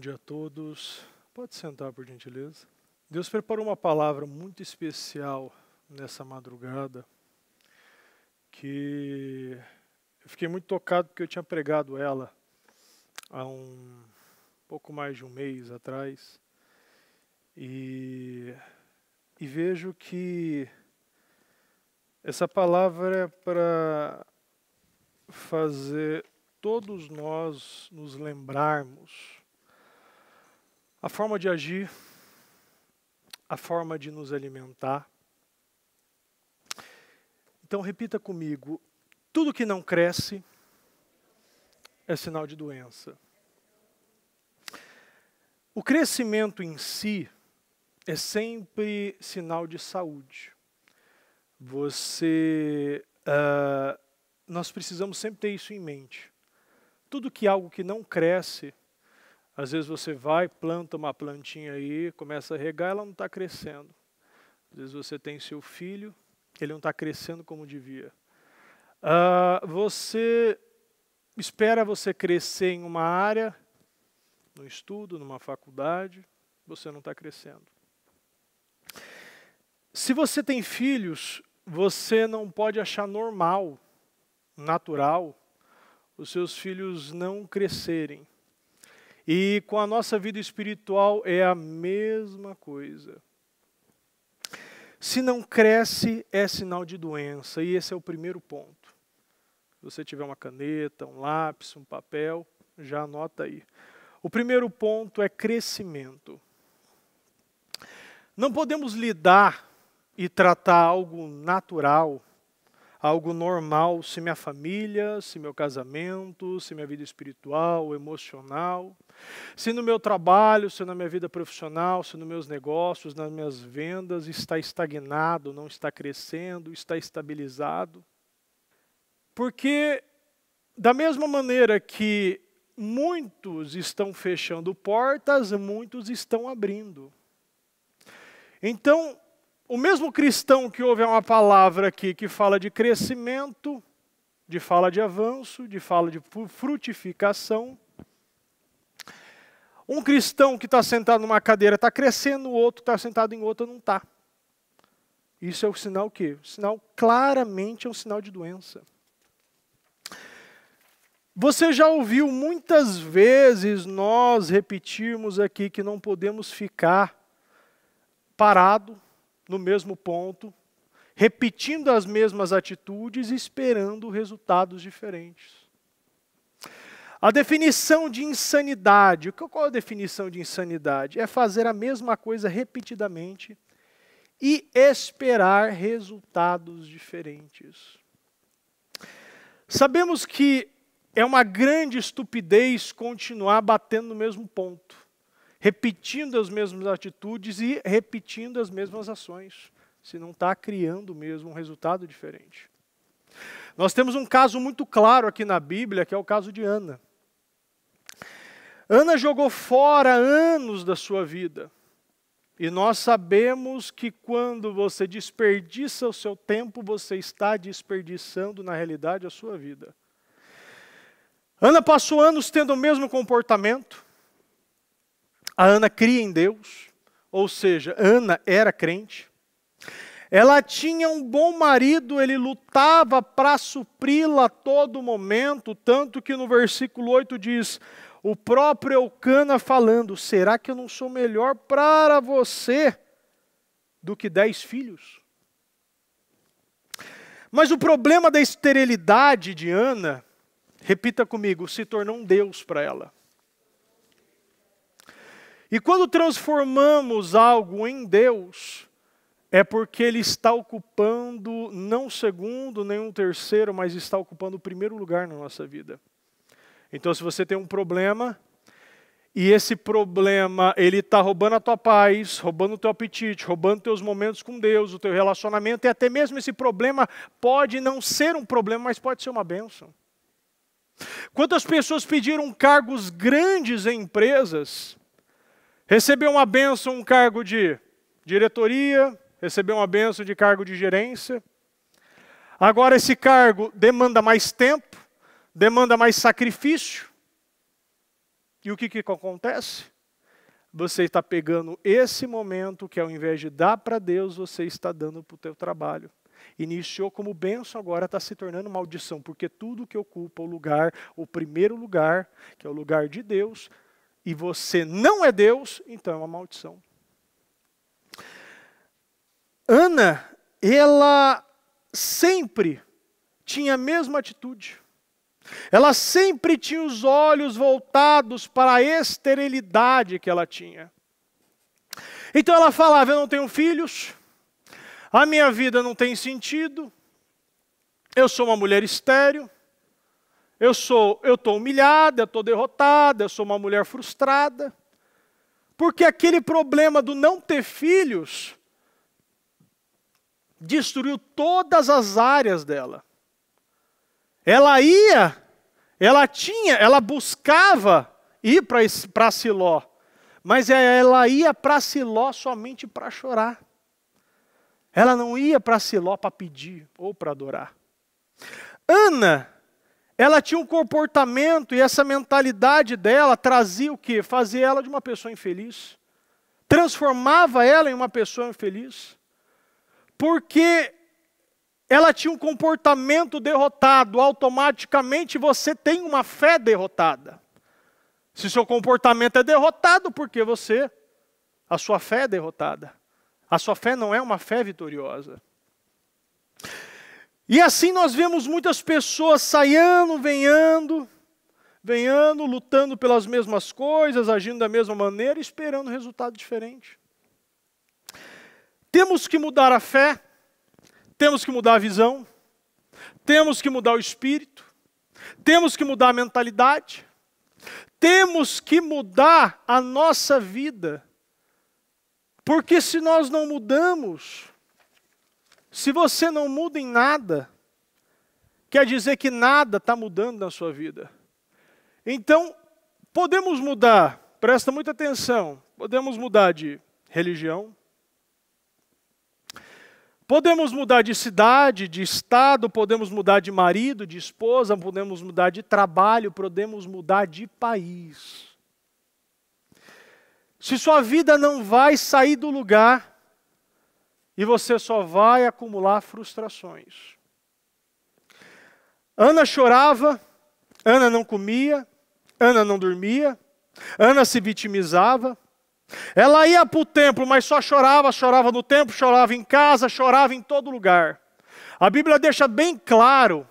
dia a todos. Pode sentar, por gentileza. Deus preparou uma palavra muito especial nessa madrugada, que eu fiquei muito tocado porque eu tinha pregado ela há um pouco mais de um mês atrás. E vejo que essa palavra é para fazer todos nós nos lembrarmos a forma de agir, a forma de nos alimentar. Então repita comigo: tudo que não cresce é sinal de doença. O crescimento em si é sempre sinal de saúde. Nós precisamos sempre ter isso em mente. Tudo que algo que não cresce, às vezes você vai, planta uma plantinha aí, começa a regar, ela não está crescendo. Às vezes você tem seu filho, ele não está crescendo como devia. Você espera você crescer em uma área, no estudo, numa faculdade, você não está crescendo. Se você tem filhos, você não pode achar normal, natural, os seus filhos não crescerem. E com a nossa vida espiritual é a mesma coisa. Se não cresce, é sinal de doença, e esse é o primeiro ponto. Se você tiver uma caneta, um lápis, um papel, já anota aí. O primeiro ponto é crescimento. Não podemos lidar e tratar algo natural, algo normal, se minha família, se meu casamento, se minha vida espiritual, emocional, se no meu trabalho, se na minha vida profissional, se nos meus negócios, nas minhas vendas está estagnado, não está crescendo, está estabilizado. Porque da mesma maneira que muitos estão fechando portas, muitos estão abrindo. Então, o mesmo cristão que ouve uma palavra aqui que fala de crescimento, de fala de avanço, de fala de frutificação. Um cristão que está sentado numa cadeira está crescendo, o outro está sentado em outra não está. Isso é o sinal o quê? O sinal claramente é um sinal de doença. Você já ouviu muitas vezes nós repetirmos aqui que não podemos ficar parado no mesmo ponto, repetindo as mesmas atitudes e esperando resultados diferentes. A definição de insanidade, qual é a definição de insanidade? É fazer a mesma coisa repetidamente e esperar resultados diferentes. Sabemos que é uma grande estupidez continuar batendo no mesmo ponto, repetindo as mesmas atitudes e repetindo as mesmas ações, se não está criando mesmo um resultado diferente. Nós temos um caso muito claro aqui na Bíblia, que é o caso de Ana. Ana jogou fora anos da sua vida. E nós sabemos que quando você desperdiça o seu tempo, você está desperdiçando, na realidade, a sua vida. Ana passou anos tendo o mesmo comportamento. A Ana cria em Deus, ou seja, Ana era crente. Ela tinha um bom marido, ele lutava para supri-la a todo momento, tanto que no versículo 8 diz, o próprio Eucana falando, será que eu não sou melhor para você do que 10 filhos? Mas o problema da esterilidade de Ana, repita comigo, se tornou um Deus para ela. E quando transformamos algo em Deus, é porque Ele está ocupando não o segundo, nem um terceiro, mas está ocupando o primeiro lugar na nossa vida. Então se você tem um problema, e esse problema ele está roubando a tua paz, roubando o teu apetite, roubando teus momentos com Deus, o teu relacionamento, e até mesmo esse problema pode não ser um problema, mas pode ser uma bênção. Quantas pessoas pediram cargos grandes em empresas, recebeu uma bênção, um cargo de diretoria, recebeu uma bênção de cargo de gerência. Agora esse cargo demanda mais tempo, demanda mais sacrifício. E o que acontece? você está pegando esse momento que ao invés de dar para Deus, você está dando para o teu trabalho. Iniciou como bênção, agora está se tornando maldição, porque tudo que ocupa o lugar, o primeiro lugar, que é o lugar de Deus, e você não é Deus, então é uma maldição. Ana, ela sempre tinha a mesma atitude. Ela sempre tinha os olhos voltados para a esterilidade que ela tinha. Então ela falava, eu não tenho filhos, a minha vida não tem sentido, eu sou uma mulher estéril, eu estou humilhada, eu estou derrotada, eu sou uma mulher frustrada. Porque aquele problema do não ter filhos destruiu todas as áreas dela. Ela buscava ir para Siló, mas ela ia para Siló somente para chorar. Ela não ia para Siló para pedir ou para adorar. Ana, ela tinha um comportamento e essa mentalidade dela trazia o quê? Fazia ela de uma pessoa infeliz. Transformava ela em uma pessoa infeliz. Porque ela tinha um comportamento derrotado, automaticamente você tem uma fé derrotada. Se seu comportamento é derrotado, porque a sua fé é derrotada. A sua fé não é uma fé vitoriosa. E assim nós vemos muitas pessoas saindo, venhando, lutando pelas mesmas coisas, agindo da mesma maneira, esperando resultado diferente. Temos que mudar a fé, temos que mudar a visão, temos que mudar o espírito, temos que mudar a mentalidade, temos que mudar a nossa vida. Porque se nós não mudamos, se você não muda em nada, quer dizer que nada está mudando na sua vida. Então, podemos mudar, presta muita atenção, podemos mudar de religião, podemos mudar de cidade, de estado, podemos mudar de marido, de esposa, podemos mudar de trabalho, podemos mudar de país. Se sua vida não vai sair do lugar, e você só vai acumular frustrações. Ana chorava, Ana não comia, Ana não dormia, Ana se vitimizava. Ela ia para o templo, mas só chorava, chorava no templo, chorava em casa, chorava em todo lugar. A Bíblia deixa bem claro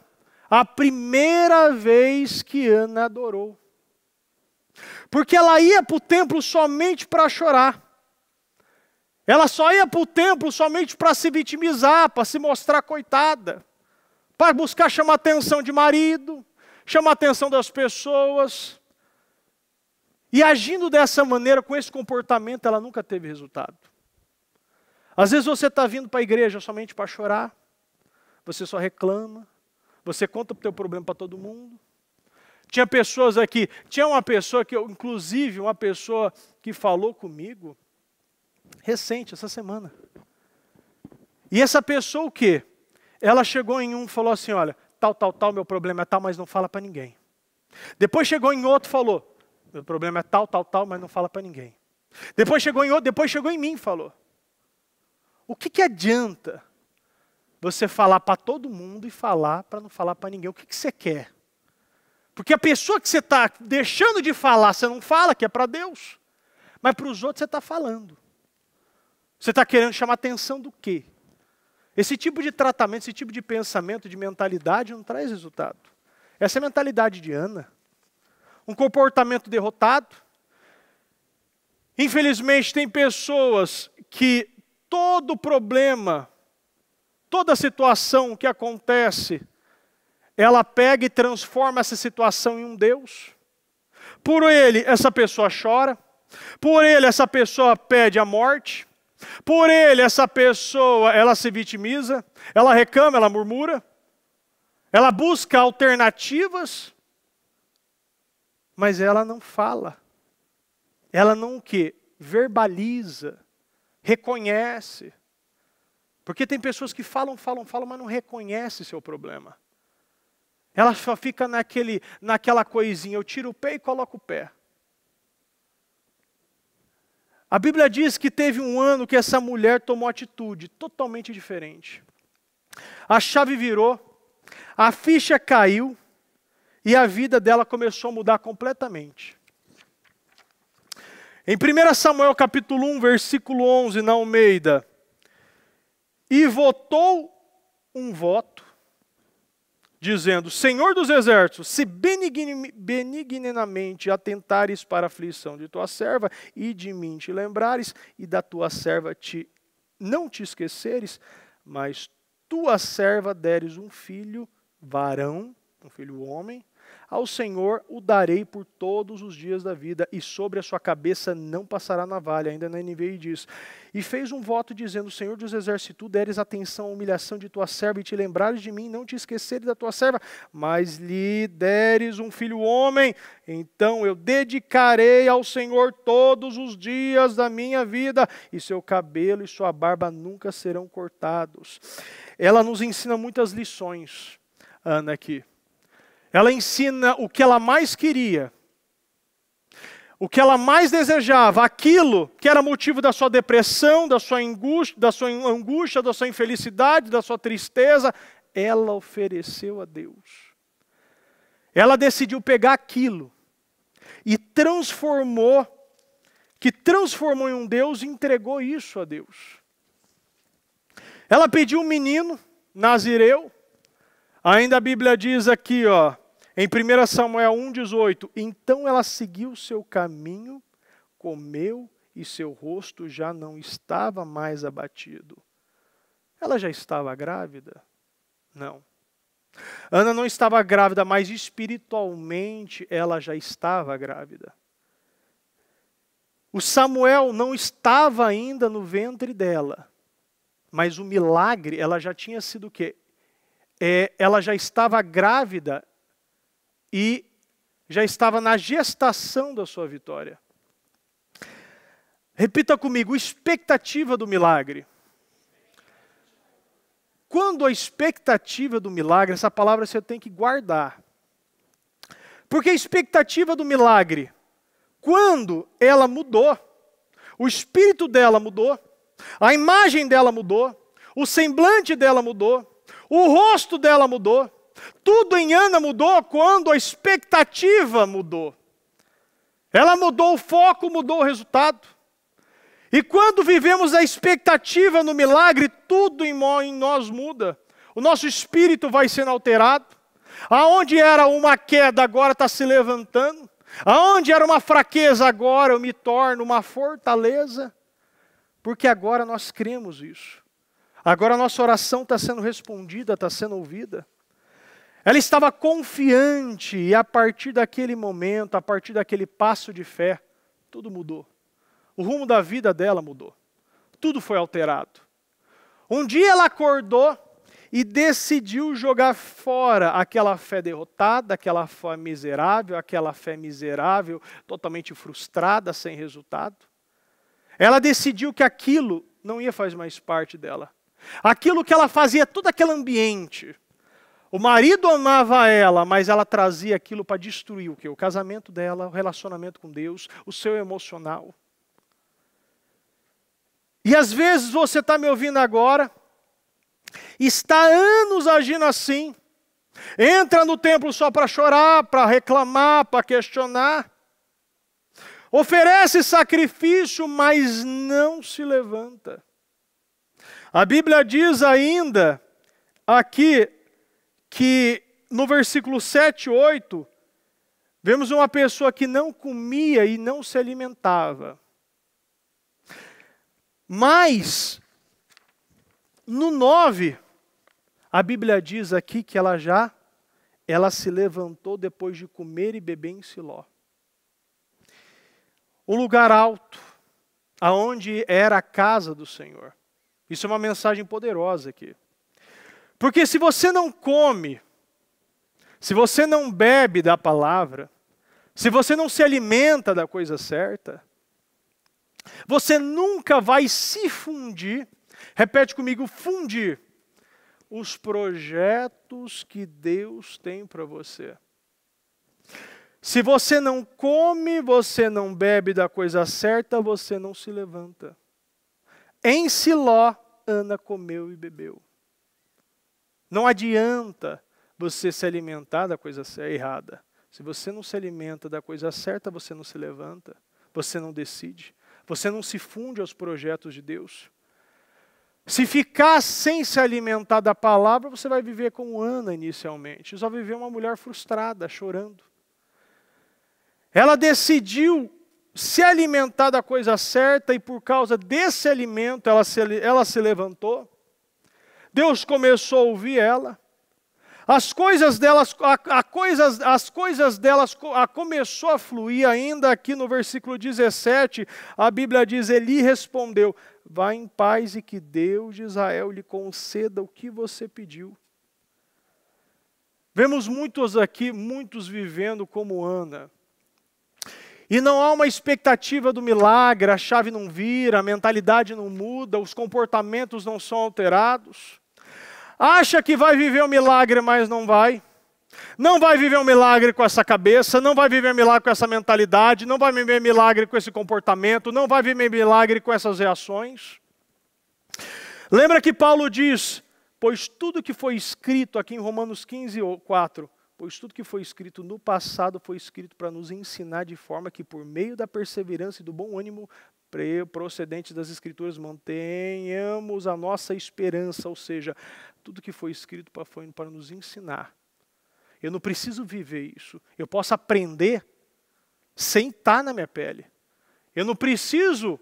a primeira vez que Ana adorou. Porque ela ia para o templo somente para chorar. Ela só ia para o templo somente para se vitimizar, para se mostrar coitada. Para buscar chamar a atenção de marido, chamar a atenção das pessoas. E agindo dessa maneira, com esse comportamento, ela nunca teve resultado. Às vezes você está vindo para a igreja somente para chorar, você só reclama, você conta o teu problema para todo mundo. Tinha pessoas aqui, tinha uma pessoa inclusive uma pessoa que falou comigo, recente, essa semana. E essa pessoa o quê? Ela chegou em um e falou assim, olha, tal, meu problema é tal, mas não fala para ninguém. Depois chegou em outro e falou, meu problema é tal, mas não fala para ninguém. Depois chegou em outro, depois chegou em mim e falou. O que adianta você falar para todo mundo e falar para não falar para ninguém? O que você quer? Porque a pessoa que você está deixando de falar, você não fala, que é para Deus. Mas para os outros você está falando. Você está querendo chamar atenção do quê? Esse tipo de tratamento, esse tipo de pensamento, de mentalidade não traz resultado. Essa é a mentalidade de Ana. Um comportamento derrotado. Infelizmente tem pessoas que todo problema, toda situação que acontece, ela pega e transforma essa situação em um Deus. Por ele, essa pessoa chora. Por ele, essa pessoa pede a morte. Por ele, essa pessoa, ela se vitimiza. Ela reclama, ela murmura. Ela busca alternativas. Mas ela não fala. Ela não o quê? Verbaliza. Reconhece. Porque tem pessoas que falam, mas não reconhecem seu problema. Ela só fica naquela coisinha, eu tiro o pé e coloco o pé. A Bíblia diz que teve um ano que essa mulher tomou atitude totalmente diferente. A chave virou, a ficha caiu e a vida dela começou a mudar completamente. Em 1 Samuel capítulo 1, versículo 11, na Almeida, e votou um voto, dizendo: Senhor dos exércitos, se benignamente atentares para a aflição de tua serva e de mim te lembrares, e da tua serva não te esqueceres, mas tua serva deres um filho varão, um filho homem, ao Senhor o darei por todos os dias da vida, e sobre a sua cabeça não passará navalha. Ainda na NVI diz: e fez um voto dizendo: Senhor dos exércitos, se tu deres atenção à humilhação de tua serva e te lembrares de mim, não te esqueceres da tua serva, mas lhe deres um filho homem, então eu dedicarei ao Senhor todos os dias da minha vida, e seu cabelo e sua barba nunca serão cortados. Ela nos ensina muitas lições, Ana, aqui. Ela ensina o que ela mais queria, o que ela mais desejava, aquilo que era motivo da sua depressão, da sua angústia, da sua infelicidade, da sua tristeza, ela ofereceu a Deus. Ela decidiu pegar aquilo e transformou em um Deus e entregou isso a Deus. Ela pediu um menino, Nazireu. Ainda a Bíblia diz aqui, em 1 Samuel 1,18, então ela seguiu o seu caminho, comeu e seu rosto já não estava mais abatido. Ela já estava grávida? Não. Ana não estava grávida, mas espiritualmente ela já estava grávida. O Samuel não estava ainda no ventre dela, mas o milagre, ela já tinha sido o quê? Ela já estava grávida e já estava na gestação da sua vitória. Repita comigo: expectativa do milagre. Quando a expectativa do milagre, essa palavra você tem que guardar. Porque a expectativa do milagre, quando ela mudou, o espírito dela mudou, a imagem dela mudou, o semblante dela mudou, o rosto dela mudou. Tudo em Ana mudou quando a expectativa mudou. Ela mudou o foco, mudou o resultado. E quando vivemos a expectativa no milagre, tudo em nós muda. O nosso espírito vai sendo alterado. Aonde era uma queda, agora está se levantando. Aonde era uma fraqueza, agora eu me torno uma fortaleza. Porque agora nós cremos isso. Agora a nossa oração está sendo respondida, está sendo ouvida. Ela estava confiante e a partir daquele momento, a partir daquele passo de fé, tudo mudou. O rumo da vida dela mudou. Tudo foi alterado. Um dia ela acordou e decidiu jogar fora aquela fé derrotada, aquela fé miserável, totalmente frustrada, sem resultado. Ela decidiu que aquilo não ia fazer mais parte dela. Aquilo que ela fazia, todo aquele ambiente. O marido amava ela, mas ela trazia aquilo para destruir o quê? O casamento dela, o relacionamento com Deus, o seu emocional. E às vezes você está me ouvindo agora, está há anos agindo assim, entra no templo só para chorar, para reclamar, para questionar, oferece sacrifício, mas não se levanta. A Bíblia diz ainda aqui que no versículo 7 e 8, vemos uma pessoa que não comia e não se alimentava. Mas, no 9, a Bíblia diz aqui que ela se levantou depois de comer e beber em Siló. Um lugar alto, aonde era a casa do Senhor. Isso é uma mensagem poderosa aqui. Porque se você não come, se você não bebe da palavra, se você não se alimenta da coisa certa, você nunca vai se fundir, repete comigo, fundir, os projetos que Deus tem para você. Se você não come, você não bebe da coisa certa, você não se levanta. Em Siló, Ana comeu e bebeu. Não adianta você se alimentar da coisa errada. Se você não se alimenta da coisa certa, você não se levanta, você não decide, você não se funde aos projetos de Deus. Se ficar sem se alimentar da palavra, você vai viver como Ana inicialmente. Você vai viver uma mulher frustrada, chorando. Ela decidiu se alimentar da coisa certa e por causa desse alimento ela se levantou. Deus começou a ouvir ela. As coisas delas começou a fluir ainda aqui no versículo 17. A Bíblia diz, Eli respondeu, vá em paz e que Deus de Israel lhe conceda o que você pediu. Vemos muitos aqui, muitos vivendo como Ana. E não há uma expectativa do milagre, a chave não vira, a mentalidade não muda, os comportamentos não são alterados. Acha que vai viver um milagre, mas não vai. Não vai viver um milagre com essa cabeça, não vai viver um milagre com essa mentalidade, não vai viver um milagre com esse comportamento, não vai viver um milagre com essas reações. Lembra que Paulo diz, pois tudo que foi escrito aqui em Romanos 15:4, pois tudo que foi escrito no passado foi escrito para nos ensinar de forma que por meio da perseverança e do bom ânimo procedentes das Escrituras mantenhamos a nossa esperança, ou seja, tudo que foi escrito foi para nos ensinar. Eu não preciso viver isso. Eu posso aprender sem estar na minha pele. Eu não preciso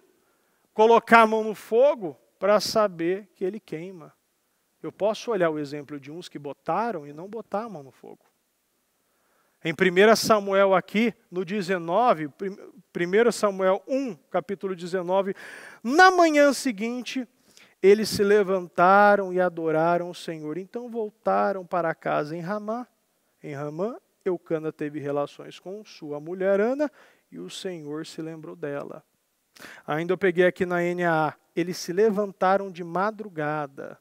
colocar a mão no fogo para saber que ele queima. Eu posso olhar o exemplo de uns que botaram e não botar a mão no fogo. Em 1 Samuel aqui, no 19, 1 Samuel 1, capítulo 19, na manhã seguinte, eles se levantaram e adoraram o Senhor. Então voltaram para casa em Ramá. Em Ramá, Eucana teve relações com sua mulher Ana e o Senhor se lembrou dela. Ainda eu peguei aqui na NAA, eles se levantaram de madrugada.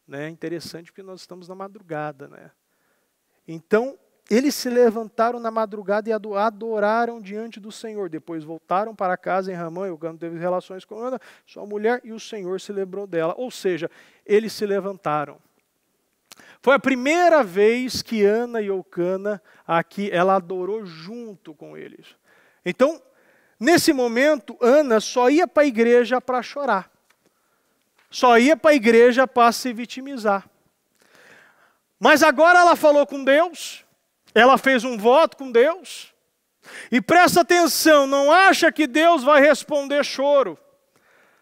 Né? Interessante porque nós estamos na madrugada. Né? Então, eles se levantaram na madrugada e adoraram diante do Senhor. Depois voltaram para casa em Ramã. Eucana teve relações com Ana, sua mulher, e o Senhor se lembrou dela. Ou seja, eles se levantaram. Foi a primeira vez que Ana e Eucana, aqui, ela adorou junto com eles. Então, nesse momento, Ana só ia para a igreja para chorar. Só ia para a igreja para se vitimizar. Mas agora ela falou com Deus. Ela fez um voto com Deus. E presta atenção, não acha que Deus vai responder choro.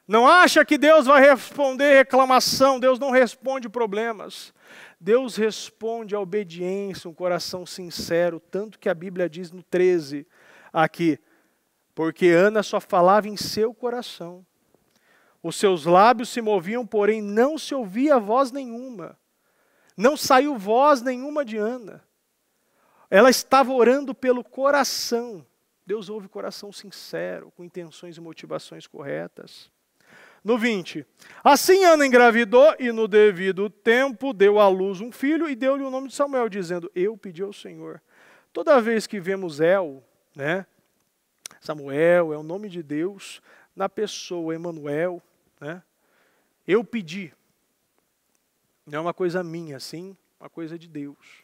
Não acha que Deus vai responder reclamação. Deus não responde problemas. Deus responde a obediência, um coração sincero. Tanto que a Bíblia diz no 13 aqui. Porque Ana só falava em seu coração. Os seus lábios se moviam, porém não se ouvia voz nenhuma. Não saiu voz nenhuma de Ana. Ela estava orando pelo coração. Deus ouve coração sincero, com intenções e motivações corretas. No 20. Assim Ana engravidou e no devido tempo deu à luz um filho e deu-lhe o nome de Samuel, dizendo, eu pedi ao Senhor. Toda vez que vemos né, Samuel é o nome de Deus, na pessoa Emanuel, né, eu pedi. Não é uma coisa minha, sim, uma coisa de Deus.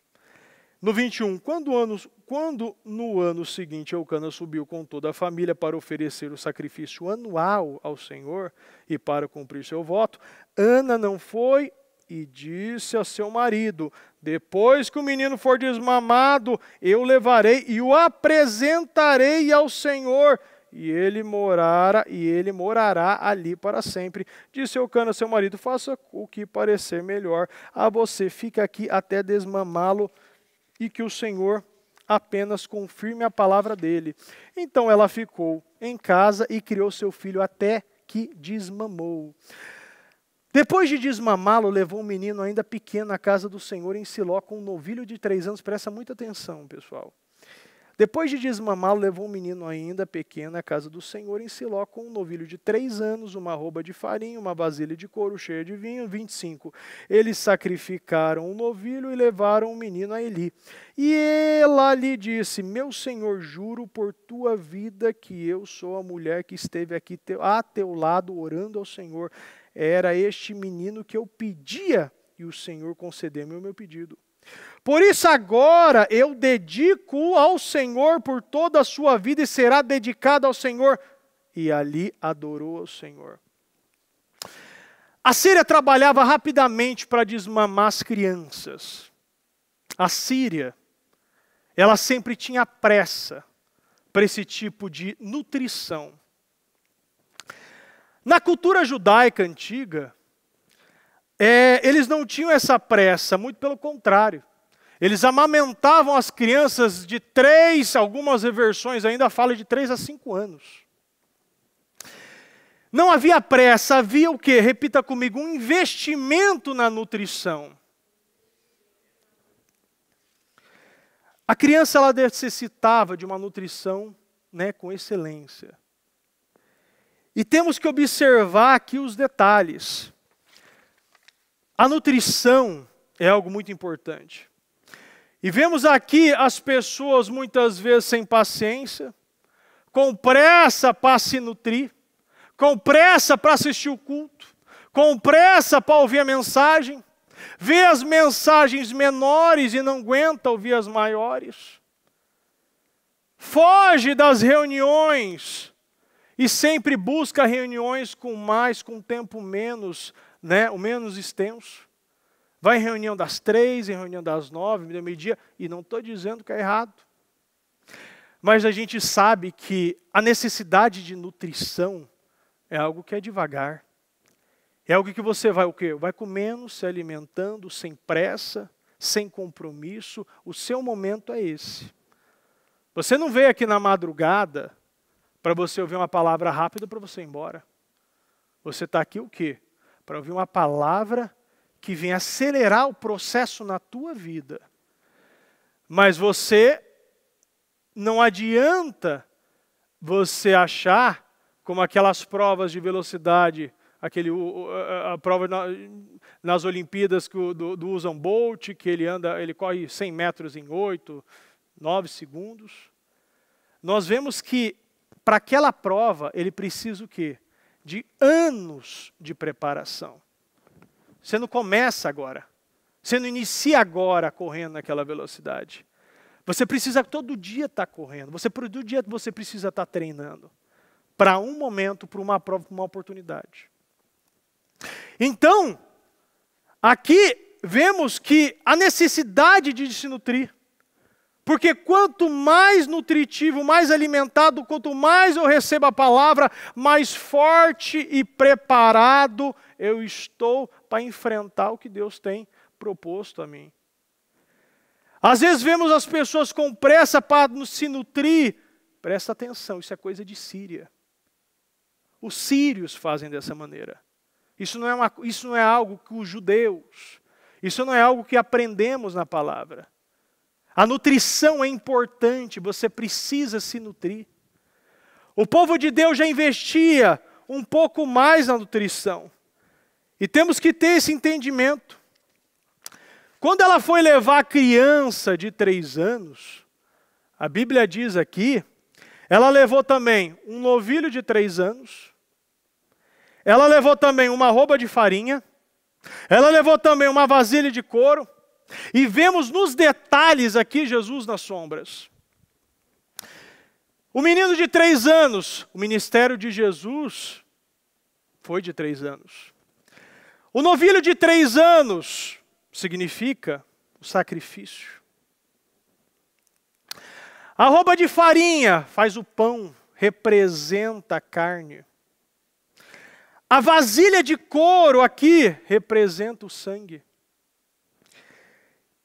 No 21, quando no ano seguinte Eucana subiu com toda a família para oferecer o sacrifício anual ao Senhor e para cumprir seu voto, Ana não foi e disse a seu marido, depois que o menino for desmamado, eu levarei e o apresentarei ao Senhor, e ele morará ali para sempre. Disse Eucana, seu marido, faça o que parecer melhor a você, fica aqui até desmamá-lo, e que o Senhor apenas confirme a palavra dele. Então ela ficou em casa e criou seu filho até que desmamou. Depois de desmamá-lo, levou um menino ainda pequeno à casa do Senhor em Siló com um novilho de 3 anos. Presta muita atenção, pessoal. Depois de desmamá-lo, levou um menino ainda pequeno à casa do Senhor em Siló com um novilho de 3 anos, uma arroba de farinha, uma vasilha de couro cheia de vinho. 25. Eles sacrificaram o novilho e levaram o menino a Eli. E ela lhe disse: meu senhor, juro por tua vida que eu sou a mulher que esteve aqui a teu lado orando ao Senhor. Era este menino que eu pedia e o Senhor concedeu-me o meu pedido. Por isso agora eu dedico ao Senhor por toda a sua vida e será dedicado ao Senhor. E ali adorou ao Senhor. A Síria trabalhava rapidamente para desmamar as crianças. A Síria, ela sempre tinha pressa para esse tipo de nutrição. Na cultura judaica antiga, eles não tinham essa pressa, muito pelo contrário. Eles amamentavam as crianças de 3, algumas versões ainda falam de 3 a 5 anos. Não havia pressa, havia o quê? Repita comigo, um investimento na nutrição. A criança ela necessitava de uma nutrição, com excelência. E temos que observar aqui os detalhes. A nutrição é algo muito importante. E vemos aqui as pessoas muitas vezes sem paciência, com pressa para se nutrir, com pressa para assistir o culto, com pressa para ouvir a mensagem, vê as mensagens menores e não aguenta ouvir as maiores. Foge das reuniões e sempre busca reuniões com tempo menos, o menos extenso. Vai em reunião das 3, em reunião das 9, do meio-dia, e não estou dizendo que é errado. Mas a gente sabe que a necessidade de nutrição é algo que é devagar. É algo que você vai o quê? Vai comendo, se alimentando, sem pressa, sem compromisso. O seu momento é esse. Você não veio aqui na madrugada para você ouvir uma palavra rápida para você ir embora. Você está aqui o quê? Para ouvir uma palavra que vem acelerar o processo na tua vida. Mas você, não adianta você achar, como aquelas provas de velocidade, a prova nas Olimpíadas do Usain Bolt, que ele corre 100 metros em 8, 9 segundos. Nós vemos que, para aquela prova, ele precisa o quê? De anos de preparação. Você não começa agora. Você não inicia agora correndo naquela velocidade. Você precisa todo dia estar correndo. Todo dia você precisa estar treinando. Para um momento, para uma prova, para uma oportunidade. Então, aqui vemos que a necessidade de se nutrir. Porque quanto mais nutritivo, mais alimentado, quanto mais eu recebo a palavra, mais forte e preparado eu estou para enfrentar o que Deus tem proposto a mim. Às vezes vemos as pessoas com pressa para se nutrir. Presta atenção, isso é coisa de Síria. Os sírios fazem dessa maneira. Isso não é algo que os judeus, isso não é algo que aprendemos na palavra. A nutrição é importante, você precisa se nutrir. O povo de Deus já investia um pouco mais na nutrição. E temos que ter esse entendimento. Quando ela foi levar a criança de 3 anos, a Bíblia diz aqui, ela levou também um novilho de 3 anos, ela levou também uma arroba de farinha, ela levou também uma vasilha de couro, e vemos nos detalhes aqui Jesus nas sombras. O menino de 3 anos, o ministério de Jesus foi de 3 anos. O novilho de 3 anos significa o sacrifício. A arroba de farinha faz o pão, representa a carne. A vasilha de couro aqui representa o sangue.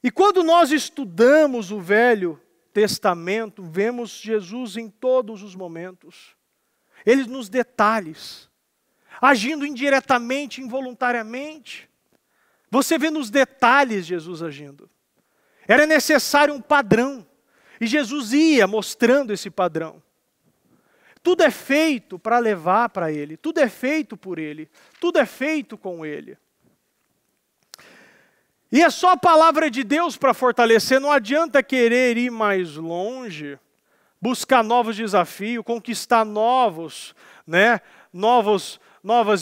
E quando nós estudamos o Velho Testamento, vemos Jesus em todos os momentos. Ele nos detalhes, agindo indiretamente, involuntariamente. Você vê nos detalhes Jesus agindo. Era necessário um padrão. E Jesus ia mostrando esse padrão. Tudo é feito para levar para Ele, tudo é feito por Ele, tudo é feito com Ele. E é só a palavra de Deus para fortalecer, não adianta querer ir mais longe, buscar novos desafios, conquistar novas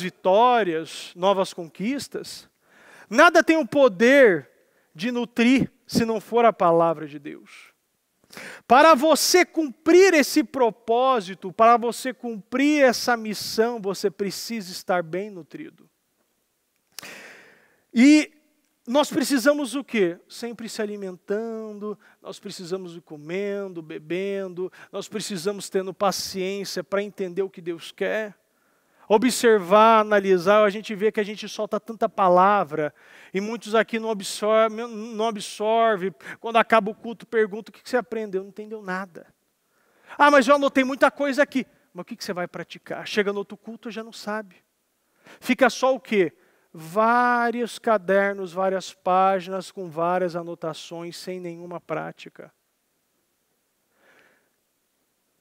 vitórias, novas conquistas. Nada tem o poder de nutrir se não for a palavra de Deus. Para você cumprir esse propósito, para você cumprir essa missão, você precisa estar bem nutrido. E nós precisamos o quê? Sempre se alimentando, nós precisamos ir comendo, bebendo, nós precisamos tendo paciência para entender o que Deus quer. Observar, analisar, a gente vê que a gente solta tanta palavra e muitos aqui não absorve. Quando acaba o culto, pergunta o que você aprendeu, não entendeu nada. Ah, mas eu anotei muita coisa aqui. Mas o que você vai praticar? Chega no outro culto, já não sabe. Fica só o quê? Vários cadernos, várias páginas com várias anotações sem nenhuma prática.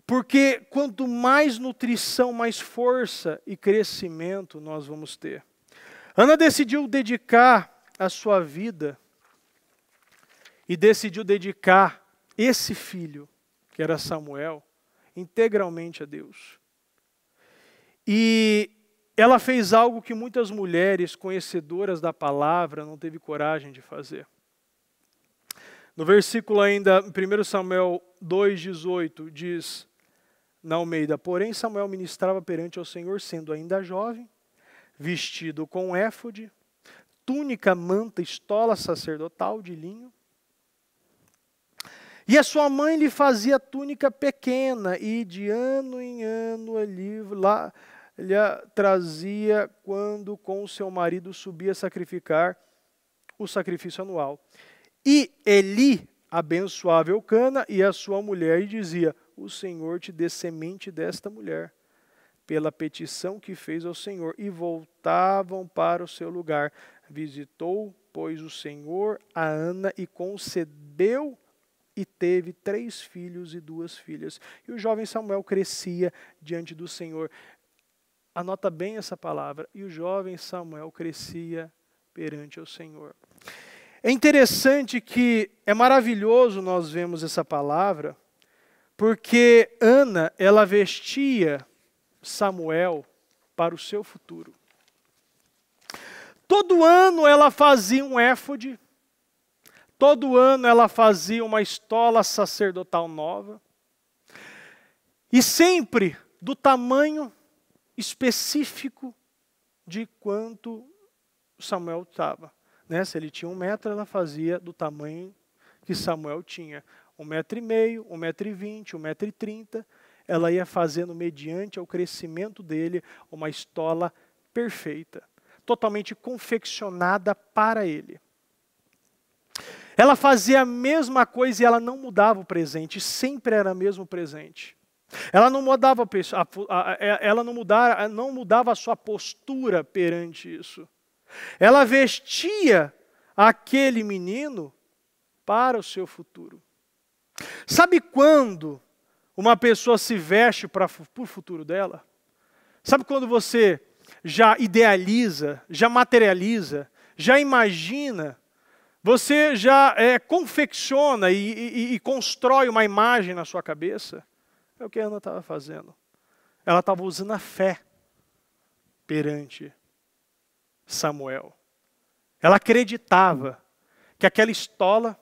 Porque quanto mais nutrição, mais força e crescimento nós vamos ter. Ana decidiu dedicar a sua vida e decidiu dedicar esse filho, que era Samuel, integralmente a Deus. E ela fez algo que muitas mulheres conhecedoras da palavra não teve coragem de fazer. No versículo ainda, 1 Samuel 2,18, diz na Almeida: porém Samuel ministrava perante ao Senhor, sendo ainda jovem, vestido com éfode, túnica, manta, estola sacerdotal de linho. E a sua mãe lhe fazia túnica pequena, e de ano em ano lá lhe trazia quando com seu marido subia a sacrificar o sacrifício anual. E Eli abençoava Eucana e a sua mulher e dizia: o Senhor te dê semente desta mulher, pela petição que fez ao Senhor. E voltavam para o seu lugar. Visitou, pois, o Senhor a Ana e concedeu e teve 3 filhos e 2 filhas. E o jovem Samuel crescia diante do Senhor. Anota bem essa palavra. E o jovem Samuel crescia perante o Senhor. É interessante que é maravilhoso nós vemos essa palavra, porque Ana, ela vestia Samuel para o seu futuro. Todo ano ela fazia um éfode, todo ano ela fazia uma estola sacerdotal nova, e sempre do tamanho específico de quanto Samuel estava. Se ele tinha 1 metro, ela fazia do tamanho que Samuel tinha. 1,5 metro, 1,20 metro, 1,30 metro. Ela ia fazendo, mediante ao crescimento dele, uma estola perfeita, totalmente confeccionada para ele. Ela fazia a mesma coisa e ela não mudava o presente, sempre era o mesmo presente. Ela não mudava não mudava a sua postura perante isso. Ela vestia aquele menino para o seu futuro. Sabe quando uma pessoa se veste para o futuro dela? Sabe quando você já idealiza, já materializa, já imagina, você já confecciona e constrói uma imagem na sua cabeça? É o que a Ana estava fazendo. Ela estava usando a fé perante Samuel. Ela acreditava que aquela estola,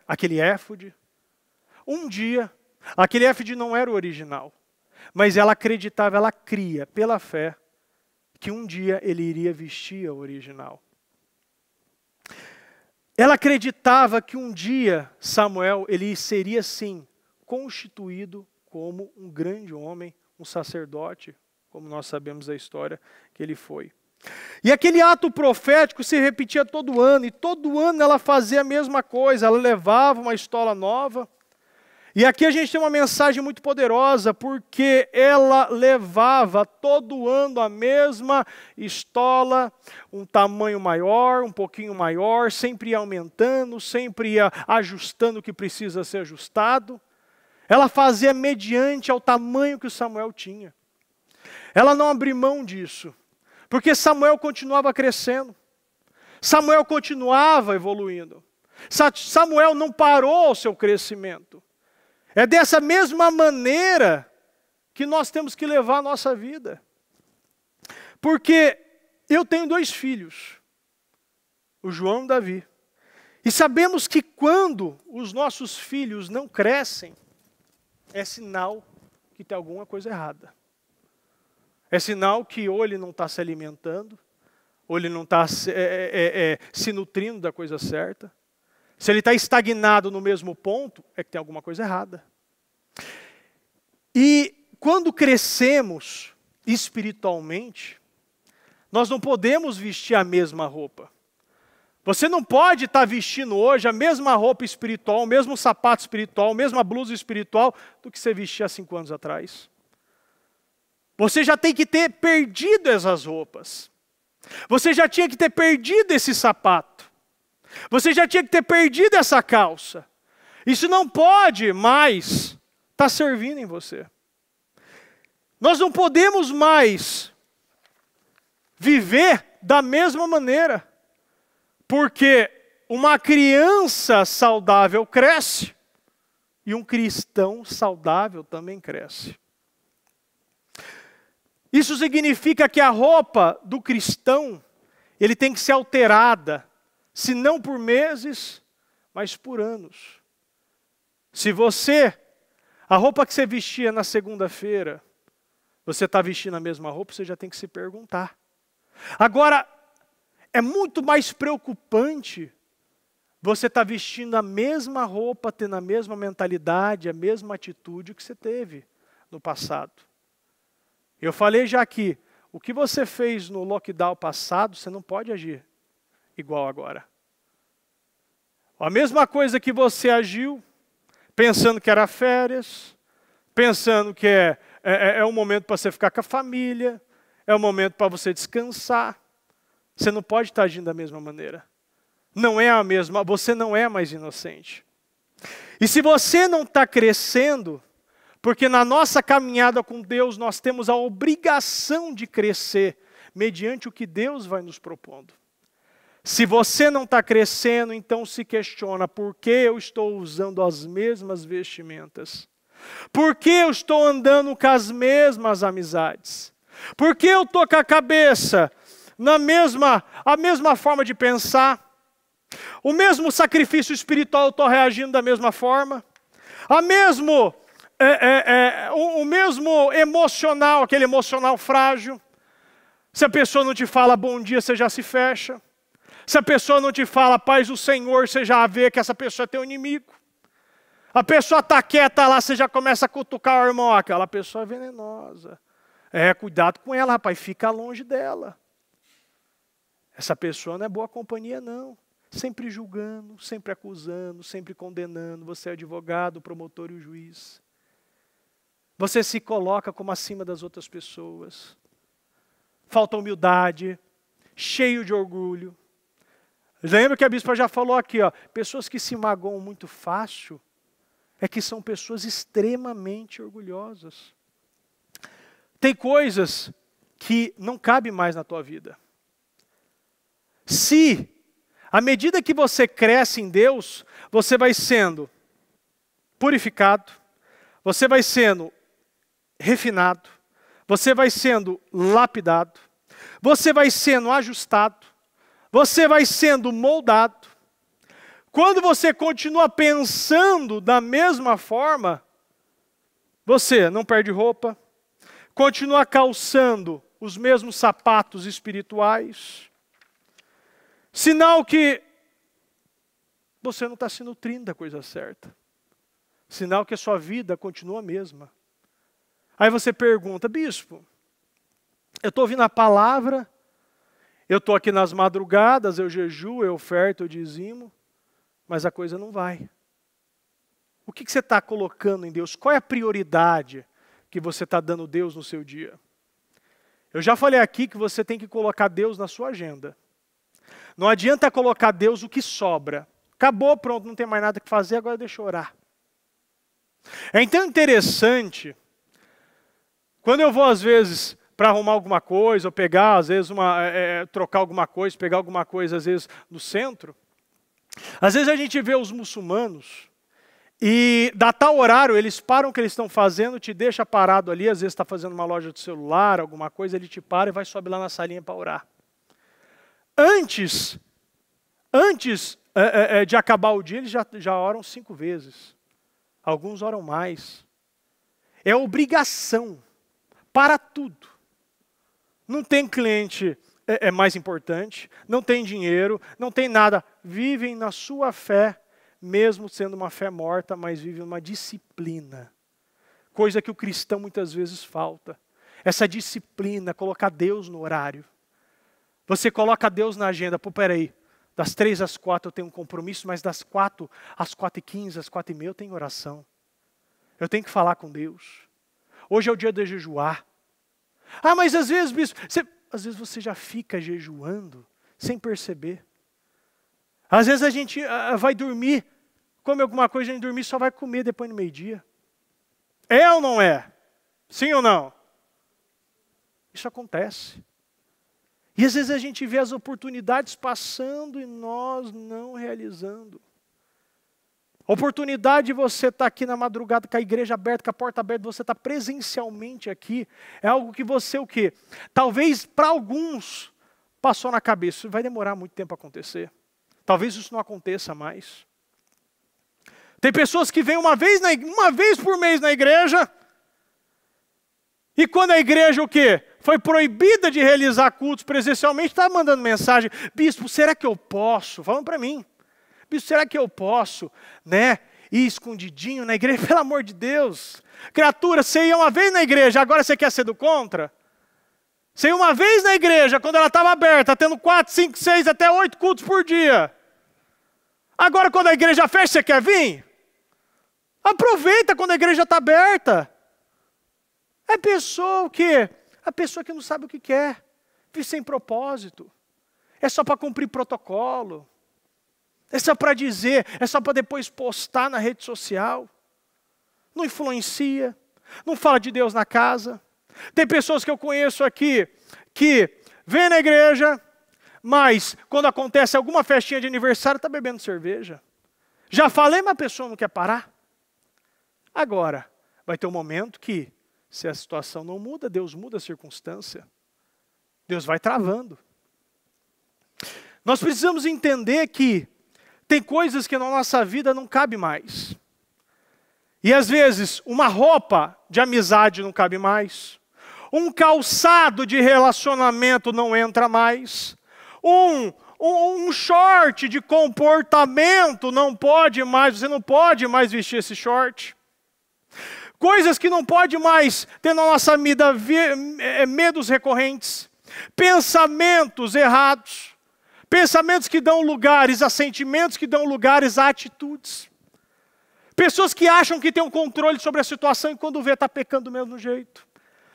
aquele éfode, um dia, aquele éfode não era o original, mas ela acreditava, ela cria pela fé, que um dia ele iria vestir o original. Ela acreditava que um dia Samuel, ele seria sim constituído como um grande homem, um sacerdote, como nós sabemos a história que ele foi. E aquele ato profético se repetia todo ano, e todo ano ela fazia a mesma coisa, ela levava uma estola nova, E aqui a gente tem uma mensagem muito poderosa, porque ela levava todo ano a mesma estola, um tamanho maior, um pouquinho maior, sempre ia aumentando, sempre ia ajustando o que precisa ser ajustado. Ela fazia mediante ao tamanho que o Samuel tinha. Ela não abriu mão disso, porque Samuel continuava crescendo. Samuel continuava evoluindo. Samuel não parou o seu crescimento. É dessa mesma maneira que nós temos que levar a nossa vida. Porque eu tenho 2 filhos, o João e o Davi. E sabemos que quando os nossos filhos não crescem, é sinal que tem alguma coisa errada. É sinal que ou ele não está se alimentando, ou ele não está se nutrindo da coisa certa. Se ele está estagnado no mesmo ponto, é que tem alguma coisa errada. E quando crescemos espiritualmente, nós não podemos vestir a mesma roupa. Você não pode estar vestindo hoje a mesma roupa espiritual, o mesmo sapato espiritual, a mesma blusa espiritual do que você vestia há 5 anos atrás. Você já tem que ter perdido essas roupas. Você já tinha que ter perdido esse sapato. Você já tinha que ter perdido essa calça. Isso não pode mais estar servindo em você. Nós não podemos mais viver da mesma maneira. Porque uma criança saudável cresce e um cristão saudável também cresce. Isso significa que a roupa do cristão, ele tem que ser alterada, se não por meses, mas por anos. Se a roupa que você vestia na segunda-feira, você está vestindo a mesma roupa, você já tem que se perguntar. Agora, é muito mais preocupante você estar vestindo a mesma roupa, tendo a mesma mentalidade, a mesma atitude que você teve no passado. Eu falei já aqui, o que você fez no lockdown passado, você não pode agir igual agora. A mesma coisa que você agiu, pensando que era férias, pensando que é um momento para você ficar com a família, é um momento para você descansar. Você não pode estar agindo da mesma maneira. Não é a mesma, você não é mais inocente. E se você não está crescendo, porque na nossa caminhada com Deus nós temos a obrigação de crescer, mediante o que Deus vai nos propondo. Se você não está crescendo, então se questiona, por que eu estou usando as mesmas vestimentas? Por que eu estou andando com as mesmas amizades? Por que eu estou com a cabeça a mesma forma de pensar? O mesmo sacrifício espiritual eu estou reagindo da mesma forma? O mesmo emocional, aquele emocional frágil? Se a pessoa não te fala bom dia, você já se fecha. Se a pessoa não te fala paz do Senhor, você já vê que essa pessoa é teu inimigo. A pessoa está quieta lá, você já começa a cutucar o irmão. Aquela pessoa é venenosa. Cuidado com ela, rapaz, fica longe dela. Essa pessoa não é boa companhia, não. Sempre julgando, sempre acusando, sempre condenando. Você é advogado, o promotor e o juiz. Você se coloca como acima das outras pessoas. Falta humildade, cheio de orgulho. Lembra que a bispa já falou aqui, ó, pessoas que se magoam muito fácil, é que são pessoas extremamente orgulhosas. Tem coisas que não cabem mais na tua vida. Se, à medida que você cresce em Deus, você vai sendo purificado, você vai sendo refinado, você vai sendo lapidado, você vai sendo ajustado, você vai sendo moldado. Quando você continua pensando da mesma forma, você não perde roupa, continua calçando os mesmos sapatos espirituais, sinal que você não está se nutrindo da coisa certa, sinal que a sua vida continua a mesma. Aí você pergunta, bispo, eu estou ouvindo a palavra, eu estou aqui nas madrugadas, eu jejuo, eu oferto, eu dizimo, mas a coisa não vai. O que você está colocando em Deus? Qual é a prioridade que você está dando a Deus no seu dia? Eu já falei aqui que você tem que colocar Deus na sua agenda. Não adianta colocar Deus o que sobra. Acabou, pronto, não tem mais nada que fazer, agora deixa eu orar. É então interessante, quando eu vou às vezes para arrumar alguma coisa, ou pegar às vezes trocar alguma coisa, pegar alguma coisa às vezes no centro, às vezes a gente vê os muçulmanos e dá tal horário, eles param o que eles estão fazendo, te deixa parado ali, às vezes está fazendo uma loja de celular, alguma coisa, ele te para e vai sobe lá na salinha para orar. Antes de acabar o dia, eles já oram 5 vezes. Alguns oram mais. É obrigação para tudo. Não tem cliente mais importante, não tem dinheiro, não tem nada. Vivem na sua fé, mesmo sendo uma fé morta, mas vivem uma disciplina. Coisa que o cristão muitas vezes falta. Essa disciplina, colocar Deus no horário. Você coloca Deus na agenda. Pô, peraí, das 3 às 4 eu tenho um compromisso, mas das 4 às 4h15, às 4h30 eu tenho oração. Eu tenho que falar com Deus. Hoje é o dia de jejuar. Ah, mas às vezes, bispo, às vezes você já fica jejuando sem perceber. Às vezes a gente vai dormir, come alguma coisa, a gente dormir só vai comer depois do meio-dia. É ou não é? Sim ou não? Isso acontece. E às vezes a gente vê as oportunidades passando e nós não realizando. Oportunidade de você estar aqui na madrugada com a igreja aberta, com a porta aberta, você estar presencialmente aqui, é algo que você o quê? Talvez para alguns passou na cabeça, isso vai demorar muito tempo a acontecer. Talvez isso não aconteça mais. Tem pessoas que vêm uma vez por mês na igreja, e quando a igreja o quê? Foi proibida de realizar cultos presencialmente, está mandando mensagem, bispo, será que eu posso? Falando para mim. Bispo, será que eu posso, ir escondidinho na igreja? Pelo amor de Deus. Criatura, você ia uma vez na igreja, agora você quer ser do contra? Você ia uma vez na igreja, quando ela estava aberta, tendo 4, 5, 6, até 8 cultos por dia. Agora quando a igreja fecha, você quer vir? Aproveita quando a igreja está aberta. É pessoa o quê? A pessoa que não sabe o que quer. Vive sem propósito. É só para cumprir protocolo. É só para dizer, é só para depois postar na rede social. Não influencia, não fala de Deus na casa. Tem pessoas que eu conheço aqui, que vêm na igreja, mas quando acontece alguma festinha de aniversário, está bebendo cerveja. Já falei, mas a pessoa não quer parar. Agora, vai ter um momento que, se a situação não muda, Deus muda a circunstância. Deus vai travando. Nós precisamos entender que tem coisas que na nossa vida não cabe mais. E às vezes, uma roupa de amizade não cabe mais. Um calçado de relacionamento não entra mais. Um short de comportamento não pode mais, você não pode mais vestir esse short. Coisas que não pode mais ter na nossa vida, medos recorrentes. Pensamentos errados. Pensamentos que dão lugares a sentimentos, que dão lugares a atitudes. Pessoas que acham que têm um controle sobre a situação e quando vê está pecando do mesmo jeito.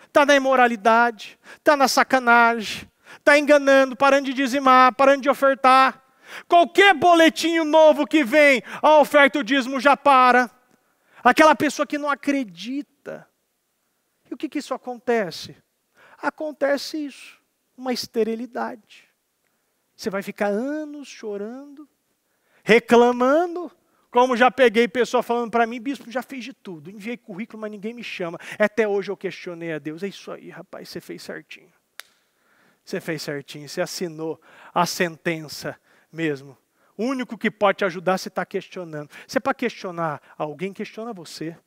Está na imoralidade, está na sacanagem, está enganando, parando de dizimar, parando de ofertar. Qualquer boletinho novo que vem, a oferta e o dízimo já para. Aquela pessoa que não acredita. E o que isso acontece? Acontece isso, uma esterilidade. Você vai ficar anos chorando, reclamando, como já peguei pessoa falando para mim, bispo, já fiz de tudo, enviei currículo, mas ninguém me chama. Até hoje eu questionei a Deus, é isso aí, rapaz, você fez certinho. Você fez certinho, você assinou a sentença mesmo. O único que pode te ajudar, você está questionando. Se é para questionar alguém, questiona você.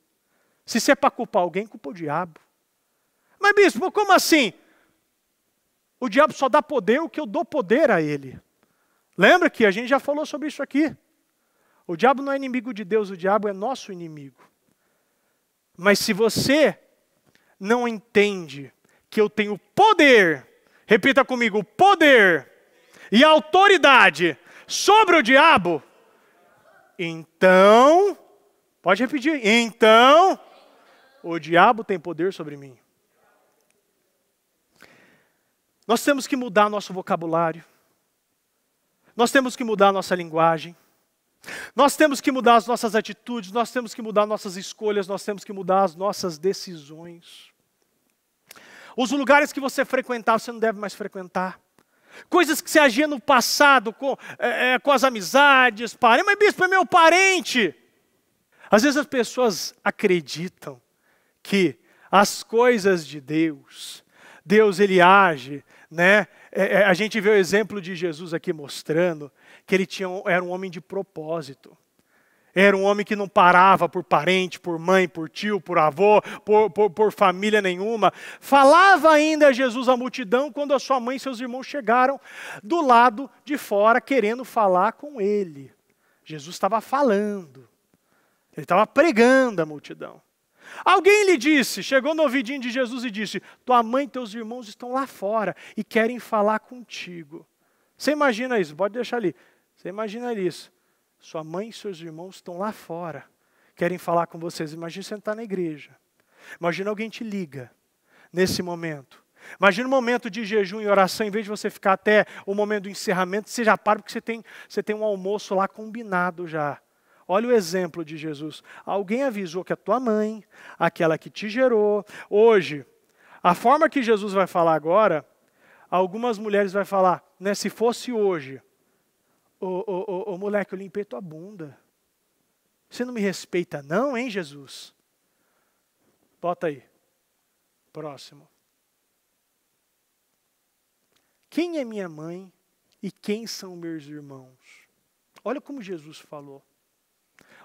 Se você é para culpar alguém, culpa o diabo. Mas bispo, como assim? O diabo só dá poder o que eu dou poder a ele. Lembra que a gente já falou sobre isso aqui. O diabo não é inimigo de Deus, o diabo é nosso inimigo. Mas se você não entende que eu tenho poder, repita comigo, poder e autoridade sobre o diabo, então Pode repetir. Então, o diabo tem poder sobre mim. Nós temos que mudar nosso vocabulário. Nós temos que mudar nossa linguagem. Nós temos que mudar as nossas atitudes. Nós temos que mudar nossas escolhas. Nós temos que mudar as nossas decisões. Os lugares que você frequentava, você não deve mais frequentar. Coisas que você agia no passado, com as amizades, parente. Mas bispo, é meu parente. Às vezes as pessoas acreditam que as coisas de Deus, ele age, né? A gente vê o exemplo de Jesus aqui mostrando que ele era um homem de propósito. Era um homem que não parava por parente, por mãe, por tio, por avô, por família nenhuma. Falava ainda Jesus à multidão quando a sua mãe e seus irmãos chegaram do lado de fora querendo falar com ele. Jesus estava falando. Ele estava pregando à multidão. Alguém lhe disse, chegou no ouvidinho de Jesus e disse: tua mãe e teus irmãos estão lá fora e querem falar contigo. Você imagina isso? Pode deixar ali. Você imagina isso? Sua mãe e seus irmãos estão lá fora, querem falar com vocês. Imagina você estar na igreja. Imagina alguém te liga nesse momento. Imagina um momento de jejum e oração, em vez de você ficar até o momento do encerramento, você já para porque você tem um almoço lá combinado já. Olha o exemplo de Jesus. Alguém avisou que a tua mãe, aquela que te gerou, hoje, a forma que Jesus vai falar agora, algumas mulheres vão falar, né, se fosse hoje, ô moleque, eu limpei tua bunda. Você não me respeita não, hein, Jesus? Bota aí. Próximo. Quem é minha mãe e quem são meus irmãos? Olha como Jesus falou.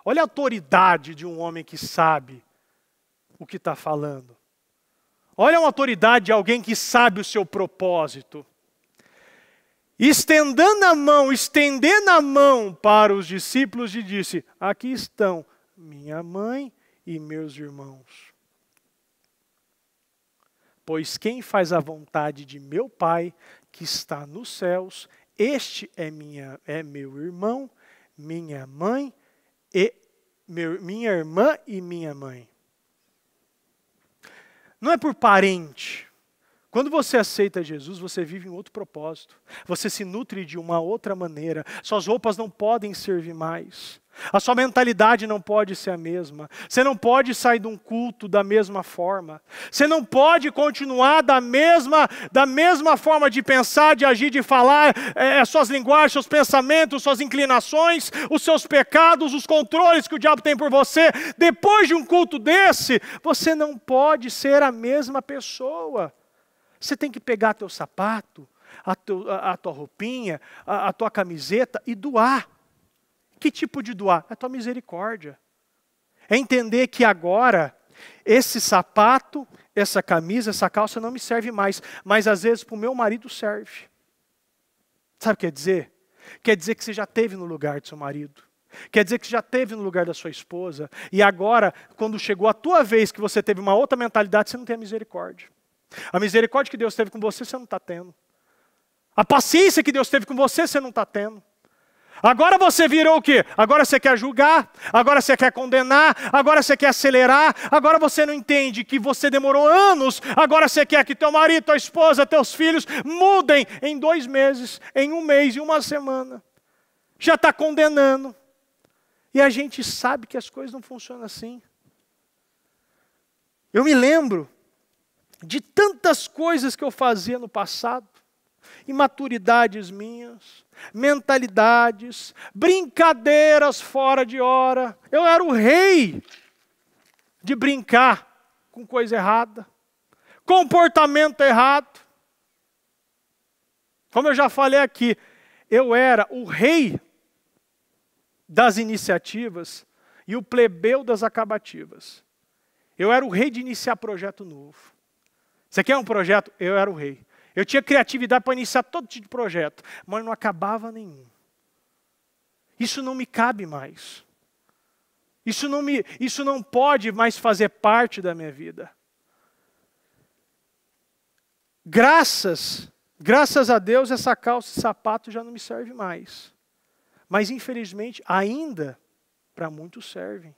Olha a autoridade de um homem que sabe o que está falando. Olha a autoridade de alguém que sabe o seu propósito. Estendendo a mão para os discípulos e disse: aqui estão minha mãe e meus irmãos. Pois quem faz a vontade de meu Pai, que está nos céus, este é meu irmão, minha mãe, minha irmã e minha mãe. Não é por parente. Quando você aceita Jesus, você vive em outro propósito. Você se nutre de uma outra maneira. Suas roupas não podem servir mais. A sua mentalidade não pode ser a mesma. Você não pode sair de um culto da mesma forma. Você não pode continuar da mesma forma de pensar, de agir, de falar, suas linguagens, seus pensamentos, suas inclinações, os seus pecados, os controles que o diabo tem por você. Depois de um culto desse, você não pode ser a mesma pessoa. Você tem que pegar teu sapato, a tua roupinha, a tua camiseta e doar. Que tipo de doar? A tua misericórdia. É entender que agora, esse sapato, essa camisa, essa calça não me serve mais, mas às vezes para o meu marido serve. Sabe o que quer dizer? Quer dizer que você já esteve no lugar do seu marido. Quer dizer que você já esteve no lugar da sua esposa. E agora, quando chegou a tua vez que você teve uma outra mentalidade, você não tem a misericórdia. A misericórdia que Deus teve com você, você não está tendo. A paciência que Deus teve com você, você não está tendo. Agora você virou o quê? Agora você quer julgar, agora você quer condenar, agora você quer acelerar, agora você não entende que você demorou anos, agora você quer que teu marido, tua esposa, teus filhos mudem em 2 meses, em 1 mês, em 1 semana. Já está condenando. E a gente sabe que as coisas não funcionam assim. Eu me lembro de tantas coisas que eu fazia no passado, imaturidades minhas, mentalidades, brincadeiras fora de hora. Eu era o rei de brincar com coisa errada, comportamento errado. Como eu já falei aqui, eu era o rei das iniciativas e o plebeu das acabativas. Eu era o rei de iniciar projeto novo. Você quer um projeto? Eu era o rei. Eu tinha criatividade para iniciar todo tipo de projeto, mas não acabava nenhum. Isso não me cabe mais. Isso não pode mais fazer parte da minha vida. Graças a Deus, essa calça e sapato já não me serve mais. Mas infelizmente, ainda para muitos servem.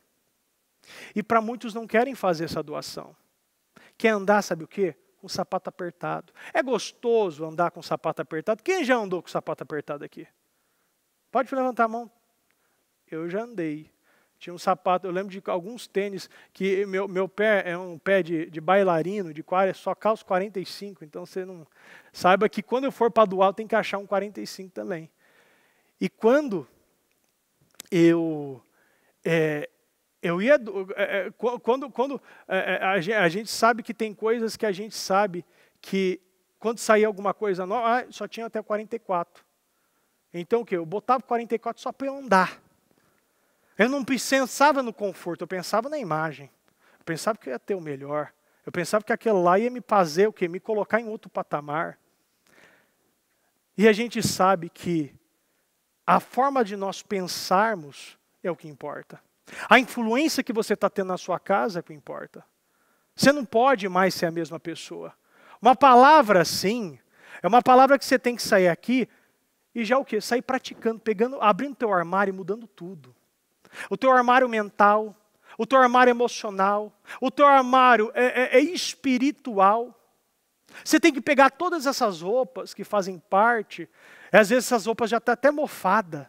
E para muitos não querem fazer essa doação. Quer andar, sabe o quê? Com o sapato apertado. É gostoso andar com o sapato apertado? Quem já andou com o sapato apertado aqui? Pode levantar a mão. Eu já andei. Tinha um sapato, eu lembro de alguns tênis, que meu pé é um pé de bailarino, só calço 45, então você não... Saiba que quando eu for para doar, eu tenho que achar um 45 também. E quando a gente sabe que tem coisas que a gente sabe que quando saía alguma coisa nova, só tinha até 44. Então o quê? Eu botava 44 só para eu andar. Eu não pensava no conforto, eu pensava na imagem. Eu pensava que eu ia ter o melhor. Eu pensava que aquilo lá ia me fazer o quê? Me colocar em outro patamar. E a gente sabe que a forma de nós pensarmos é o que importa. A influência que você está tendo na sua casa é o que importa. Você não pode mais ser a mesma pessoa. Uma palavra assim, é uma palavra que você tem que sair aqui e já o quê? Sair praticando, abrindo teu armário e mudando tudo. O teu armário mental, o teu armário emocional, o teu armário é espiritual. Você tem que pegar todas essas roupas que fazem parte, e às vezes essas roupas já estão até mofadas.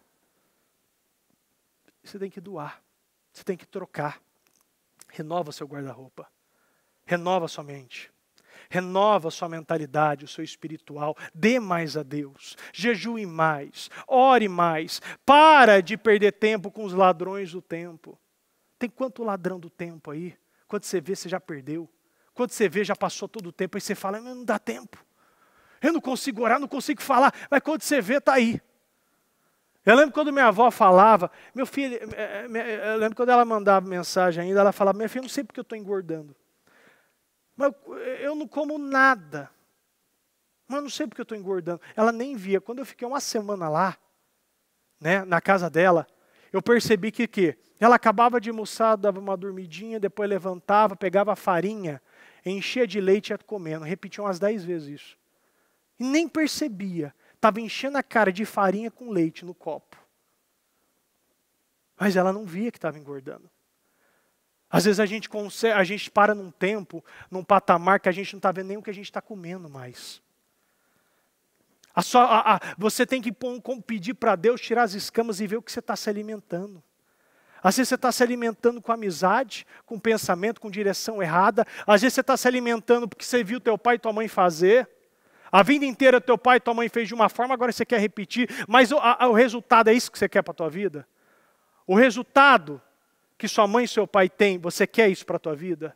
Você tem que doar, você tem que trocar. Renova seu guarda-roupa, renova sua mente. Renova sua mentalidade, o seu espiritual. Dê mais a Deus. Jejue mais. Ore mais. Para de perder tempo com os ladrões do tempo. Tem quanto ladrão do tempo aí? Quando você vê, você já perdeu. Quando você vê, já passou todo o tempo. Aí você fala, não dá tempo. Eu não consigo orar, não consigo falar. Mas quando você vê, está aí. Eu lembro quando minha avó falava, meu filho, eu lembro quando ela mandava mensagem ainda, ela falava, minha filha, não sei porque eu estou engordando. Mas eu não como nada. Mas não sei porque eu estou engordando. Ela nem via. Quando eu fiquei uma semana lá, né, na casa dela, eu percebi que ela acabava de almoçar, dava uma dormidinha, depois levantava, pegava a farinha, enchia de leite e ia comendo. Repetia umas 10 vezes isso. E nem percebia. Estava enchendo a cara de farinha com leite no copo. Mas ela não via que estava engordando. Às vezes a gente para num tempo, num patamar que a gente não está vendo nem o que a gente está comendo mais. Você tem que pedir para Deus tirar as escamas e ver o que você está se alimentando. Às vezes você está se alimentando com amizade, com pensamento, com direção errada. Às vezes você está se alimentando porque você viu teu pai e tua mãe fazer. A vida inteira teu pai e tua mãe fez de uma forma, agora você quer repetir. Mas o resultado é isso que você quer para a tua vida? O resultado que sua mãe e seu pai têm, você quer isso para a tua vida?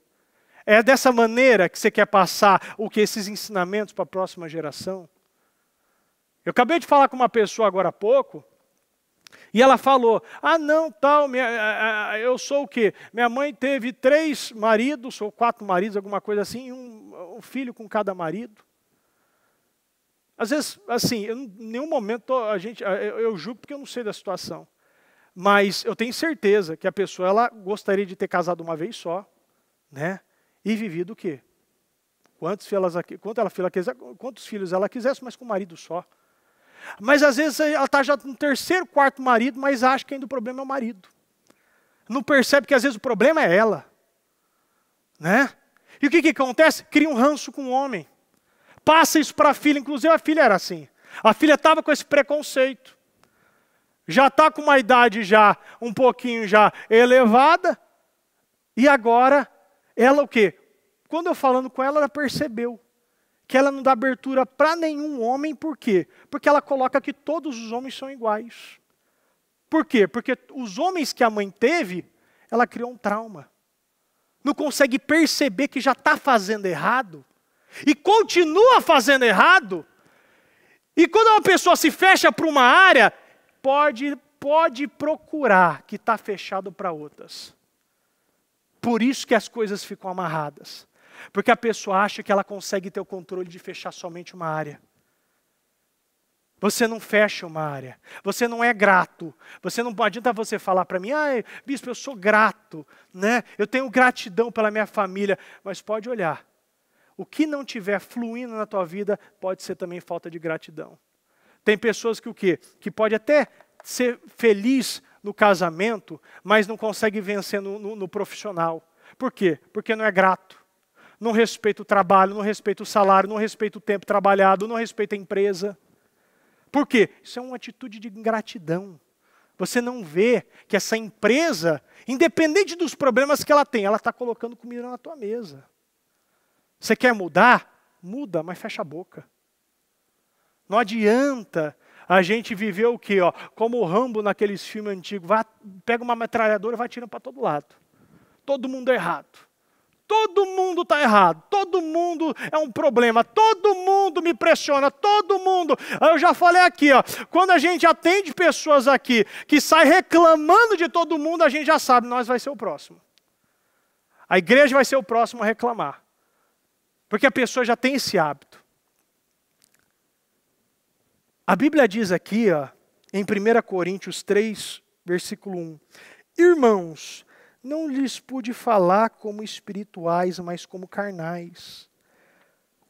É dessa maneira que você quer passar esses ensinamentos para a próxima geração? Eu acabei de falar com uma pessoa agora há pouco, e ela falou, eu sou o quê? Minha mãe teve 3 maridos, ou 4 maridos, alguma coisa assim, e um filho com cada marido. Às vezes, assim, em nenhum momento eu julgo porque eu não sei da situação. Mas eu tenho certeza que a pessoa ela gostaria de ter casado uma vez só, né? E vivido o quê? Quantos filhos ela quisesse, mas com um marido só. Mas às vezes ela está já no 3º, 4º marido, mas acha que ainda o problema é o marido. Não percebe que às vezes o problema é ela. Né? E o que acontece? Cria um ranço com o homem. Passa isso para a filha, inclusive a filha era assim. A filha estava com esse preconceito. Já está com uma idade já um pouquinho já elevada. E agora, ela o quê? Quando eu falando com ela, ela percebeu que ela não dá abertura para nenhum homem. Por quê? Porque ela coloca que todos os homens são iguais. Por quê? Porque os homens que a mãe teve, ela criou um trauma. Não consegue perceber que já está fazendo errado. E continua fazendo errado. E quando uma pessoa se fecha para uma área, pode procurar que está fechado para outras. Por isso que as coisas ficam amarradas. Porque a pessoa acha que ela consegue ter o controle de fechar somente uma área. Você não fecha uma área. Você não é grato. Não adianta você falar para mim, bispo, eu sou grato, né? Eu tenho gratidão pela minha família. Mas pode olhar. O que não tiver fluindo na tua vida pode ser também falta de gratidão. Tem pessoas que o quê? Que pode até ser feliz no casamento, mas não consegue vencer no profissional. Por quê? Porque não é grato. Não respeita o trabalho, não respeita o salário, não respeita o tempo trabalhado, não respeita a empresa. Por quê? Isso é uma atitude de ingratidão. Você não vê que essa empresa, independente dos problemas que ela tem, ela está colocando comida na tua mesa. Você quer mudar? Muda, mas fecha a boca. Não adianta a gente viver o quê? Como o Rambo naqueles filmes antigos. Pega uma metralhadora e vai tirando para todo lado. Todo mundo é errado. Todo mundo está errado. Todo mundo é um problema. Todo mundo me pressiona. Todo mundo. Eu já falei aqui, quando a gente atende pessoas aqui que saem reclamando de todo mundo, a gente já sabe, nós vai ser o próximo. A igreja vai ser o próximo a reclamar. Porque a pessoa já tem esse hábito. A Bíblia diz aqui, em 1 Coríntios 3, versículo 1. Irmãos, não lhes pude falar como espirituais, mas como carnais.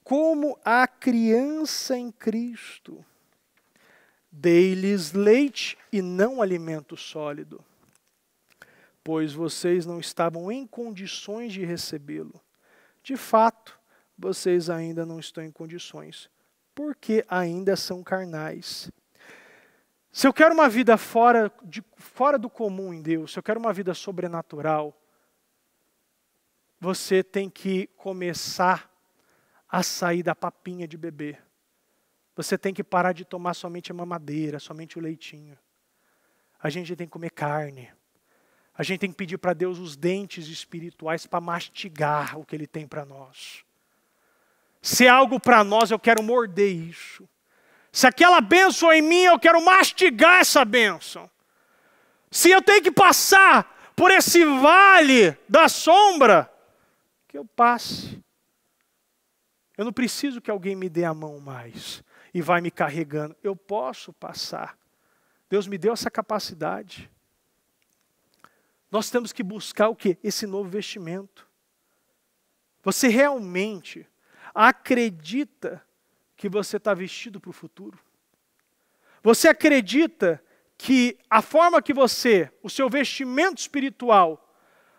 Como a criança em Cristo. Dei-lhes leite e não alimento sólido. Pois vocês não estavam em condições de recebê-lo. De fato, vocês ainda não estão em condições, porque ainda são carnais. Se eu quero uma vida fora do comum em Deus, se eu quero uma vida sobrenatural, você tem que começar a sair da papinha de bebê. Você tem que parar de tomar somente a mamadeira, somente o leitinho. A gente tem que comer carne. A gente tem que pedir para Deus os dentes espirituais para mastigar o que Ele tem para nós. Se é algo para nós, eu quero morder isso. Se aquela bênção é em mim, eu quero mastigar essa bênção. Se eu tenho que passar por esse vale da sombra, que eu passe. Eu não preciso que alguém me dê a mão mais e vai me carregando. Eu posso passar. Deus me deu essa capacidade. Nós temos que buscar o quê? Esse novo vestimento. Você realmente acredita que você está vestido para o futuro? Você acredita que a forma que o seu vestimento espiritual,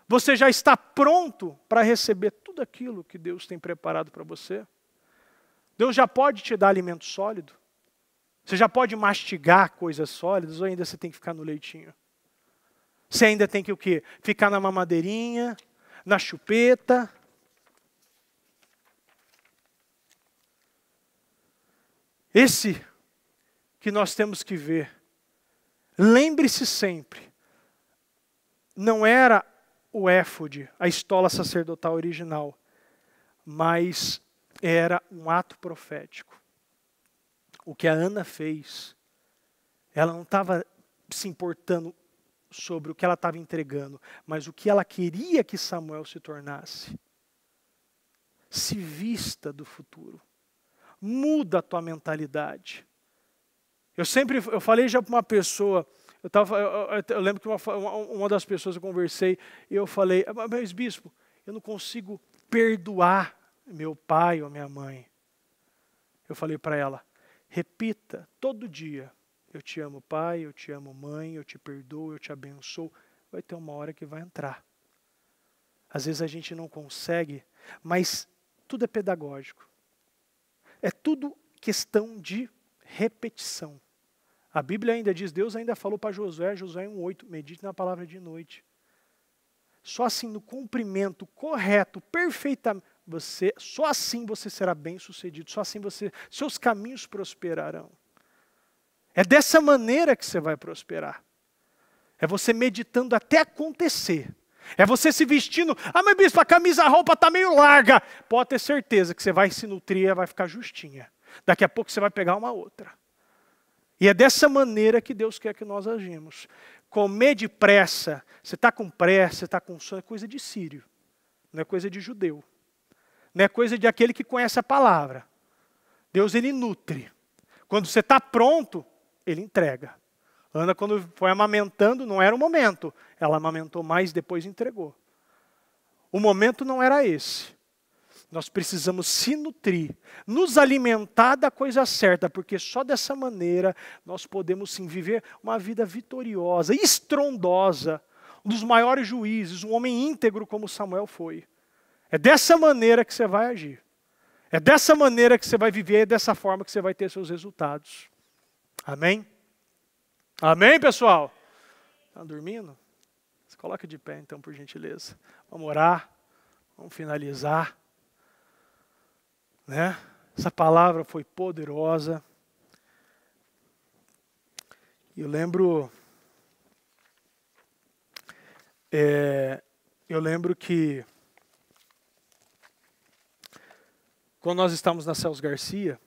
você já está pronto para receber tudo aquilo que Deus tem preparado para você? Deus já pode te dar alimento sólido? Você já pode mastigar coisas sólidas ou ainda você tem que ficar no leitinho? Você ainda tem que o quê? Ficar na mamadeirinha, na chupeta? Esse que nós temos que ver. Lembre-se sempre, não era o éfode, a estola sacerdotal original, mas era um ato profético. O que a Ana fez, ela não estava se importando sobre o que ela estava entregando, mas o que ela queria que Samuel se tornasse. Se vista do futuro. Muda a tua mentalidade. Eu falei já para uma pessoa, eu lembro que uma das pessoas eu conversei, e eu falei, mas bispo, eu não consigo perdoar meu pai ou minha mãe. Eu falei para ela, repita todo dia, eu te amo pai, eu te amo mãe, eu te perdoo, eu te abençoo. Vai ter uma hora que vai entrar. Às vezes a gente não consegue, mas tudo é pedagógico. É tudo questão de repetição. A Bíblia ainda diz, Deus ainda falou para Josué 1:8, medite na palavra de noite. Só assim, no cumprimento correto, perfeitamente, só assim você será bem-sucedido, só assim seus caminhos prosperarão. É dessa maneira que você vai prosperar. É você meditando até acontecer. É você se vestindo, mas bispo, a roupa está meio larga. Pode ter certeza que você vai se nutrir e vai ficar justinha. Daqui a pouco você vai pegar uma outra. E é dessa maneira que Deus quer que nós agimos. Comer depressa, você está com pressa, você está com sono, é coisa de sírio. Não é coisa de judeu. Não é coisa de aquele que conhece a palavra. Deus, Ele nutre. Quando você está pronto, Ele entrega. Ana, quando foi amamentando, não era o momento. Ela amamentou mais, depois entregou. O momento não era esse. Nós precisamos se nutrir, nos alimentar da coisa certa, porque só dessa maneira nós podemos sim viver uma vida vitoriosa, estrondosa, um dos maiores juízes, um homem íntegro como Samuel foi. É dessa maneira que você vai agir. É dessa maneira que você vai viver, é dessa forma que você vai ter seus resultados. Amém? Amém, pessoal? Estão dormindo? Se coloca de pé, então, por gentileza. Vamos orar, vamos finalizar. Né? Essa palavra foi poderosa. Eu lembro que quando nós estávamos na Celso Garcia,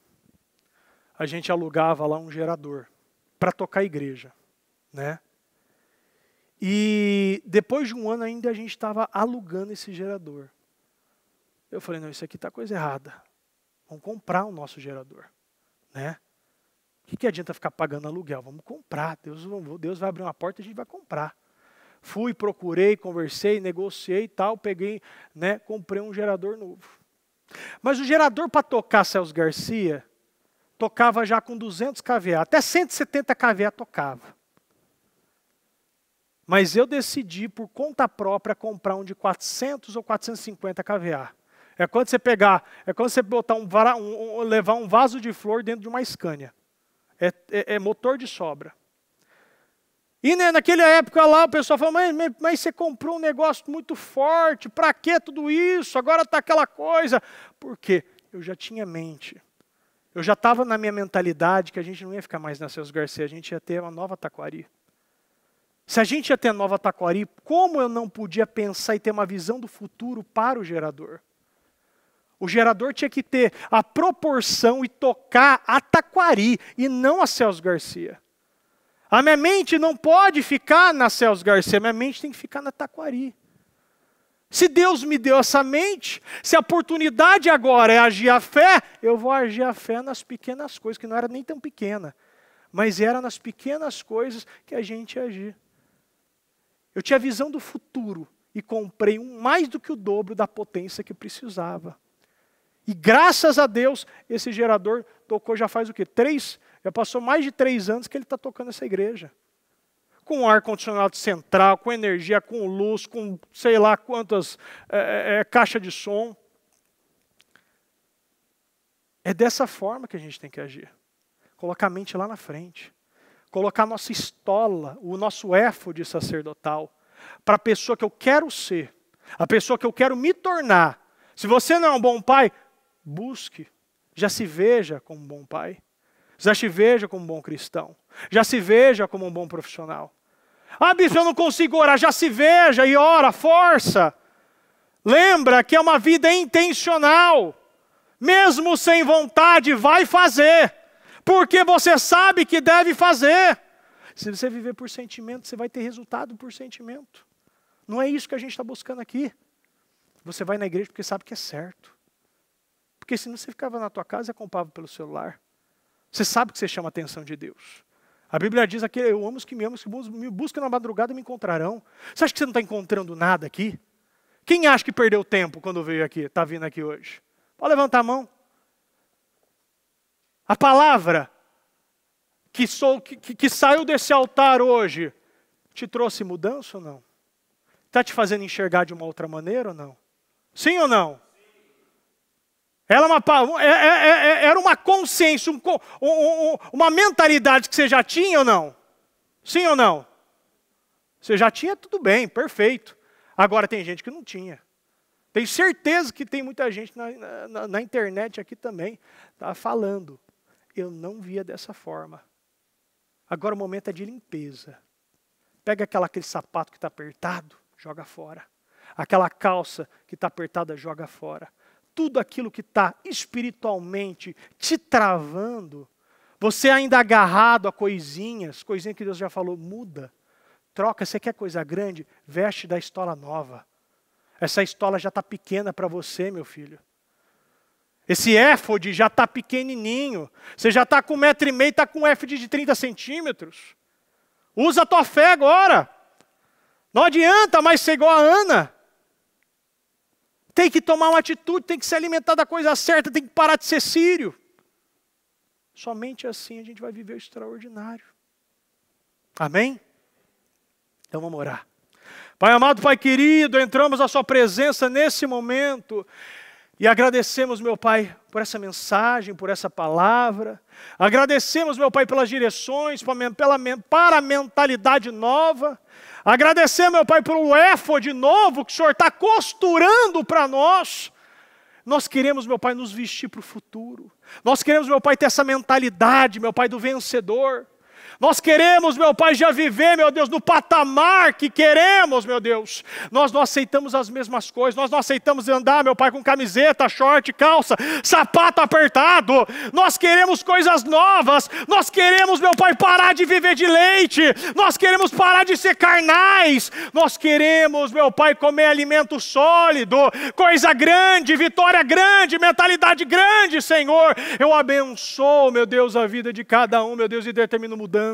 a gente alugava lá um gerador para tocar a igreja, né? E depois de um ano ainda a gente estava alugando esse gerador. Eu falei, não, isso aqui está coisa errada. Vamos comprar o nosso gerador, né? O que adianta ficar pagando aluguel? Vamos comprar. Deus vai abrir uma porta e a gente vai comprar. Fui, procurei, conversei, negociei e tal, peguei, né, comprei um gerador novo. Mas o gerador para tocar Celso Garcia, tocava já com 200 kVA, até 170 kVA tocava. Mas eu decidi, por conta própria, comprar um de 400 ou 450 kVA. É quando você botar levar um vaso de flor dentro de uma Scania. É motor de sobra. E né, naquela época lá, o pessoal falou, mas você comprou um negócio muito forte, para que tudo isso? Agora está aquela coisa. Por quê? Eu já tinha mente. Eu já estava na minha mentalidade que a gente não ia ficar mais na Celso Garcia, a gente ia ter uma nova Taquari. Se a gente ia ter a nova Taquari, como eu não podia pensar e ter uma visão do futuro para o gerador? O gerador tinha que ter a proporção e tocar a Taquari e não a Celso Garcia. A minha mente não pode ficar na Celso Garcia, a minha mente tem que ficar na Taquari. Se Deus me deu essa mente, se a oportunidade agora é agir a fé, eu vou agir a fé nas pequenas coisas, que não era nem tão pequena, mas era nas pequenas coisas que a gente ia agir. Eu tinha a visão do futuro e comprei mais do que o dobro da potência que precisava. E graças a Deus, esse gerador tocou já faz o quê? Já passou mais de 3 anos que ele está tocando essa igreja. Com ar-condicionado central, com energia, com luz, com sei lá quantas caixas de som. É dessa forma que a gente tem que agir. Colocar a mente lá na frente. Colocar a nossa estola, o nosso éfode sacerdotal, para a pessoa que eu quero ser, a pessoa que eu quero me tornar. Se você não é um bom pai, busque. Já se veja como um bom pai. Já se veja como um bom cristão. Já se veja como um bom profissional. Ah, bispo, eu não consigo orar. Já se veja e ora, força. Lembra que é uma vida intencional. Mesmo sem vontade, vai fazer. Porque você sabe que deve fazer. Se você viver por sentimento, você vai ter resultado por sentimento. Não é isso que a gente está buscando aqui. Você vai na igreja porque sabe que é certo. Porque senão você ficava na tua casa e acompanhava pelo celular. Você sabe que você chama a atenção de Deus. A Bíblia diz aqui, eu amo os que me amam, os que me buscam na madrugada me encontrarão. Você acha que você não está encontrando nada aqui? Quem acha que perdeu tempo quando veio aqui, está vindo aqui hoje? Pode levantar a mão. A palavra que saiu desse altar hoje, te trouxe mudança ou não? Está te fazendo enxergar de uma outra maneira ou não? Sim ou não? Era uma consciência, uma mentalidade que você já tinha ou não? Sim ou não? Você já tinha, tudo bem, perfeito. Agora tem gente que não tinha. Tenho certeza que tem muita gente na internet aqui também, tá falando. Eu não via dessa forma. Agora o momento é de limpeza. Pega aquele sapato que está apertado, joga fora. Aquela calça que está apertada, joga fora. Tudo aquilo que está espiritualmente te travando, você ainda agarrado a coisinhas que Deus já falou, muda. Troca, você quer coisa grande? Veste da estola nova. Essa estola já está pequena para você, meu filho. Esse éfode já está pequenininho. Você já está com 1,5 m, está com um éfode de 30 centímetros. Usa a tua fé agora. Não adianta mais ser igual a Ana. tem que tomar uma atitude, tem que se alimentar da coisa certa, tem que parar de ser sírio. Somente assim a gente vai viver o extraordinário. Amém? Então vamos orar. Pai amado, Pai querido, entramos à sua presença nesse momento e agradecemos, meu Pai, por essa mensagem, por essa palavra. Agradecemos, meu Pai, pelas direções, para a mentalidade nova. Agradecemos, meu Pai, pelo éfode novo que o Senhor está costurando para nós. Nós queremos, meu Pai, nos vestir para o futuro. Nós queremos, meu Pai, ter essa mentalidade, meu Pai, do vencedor. Nós queremos, meu Pai, já viver, meu Deus, no patamar que queremos, meu Deus. Nós não aceitamos as mesmas coisas. Nós não aceitamos andar, meu Pai, com camiseta, short, calça, sapato apertado. Nós queremos coisas novas. Nós queremos, meu Pai, parar de viver de leite. Nós queremos parar de ser carnais. Nós queremos, meu Pai, comer alimento sólido, coisa grande, vitória grande, mentalidade grande, Senhor. Eu abençoo, meu Deus, a vida de cada um, meu Deus, e determino mudanças.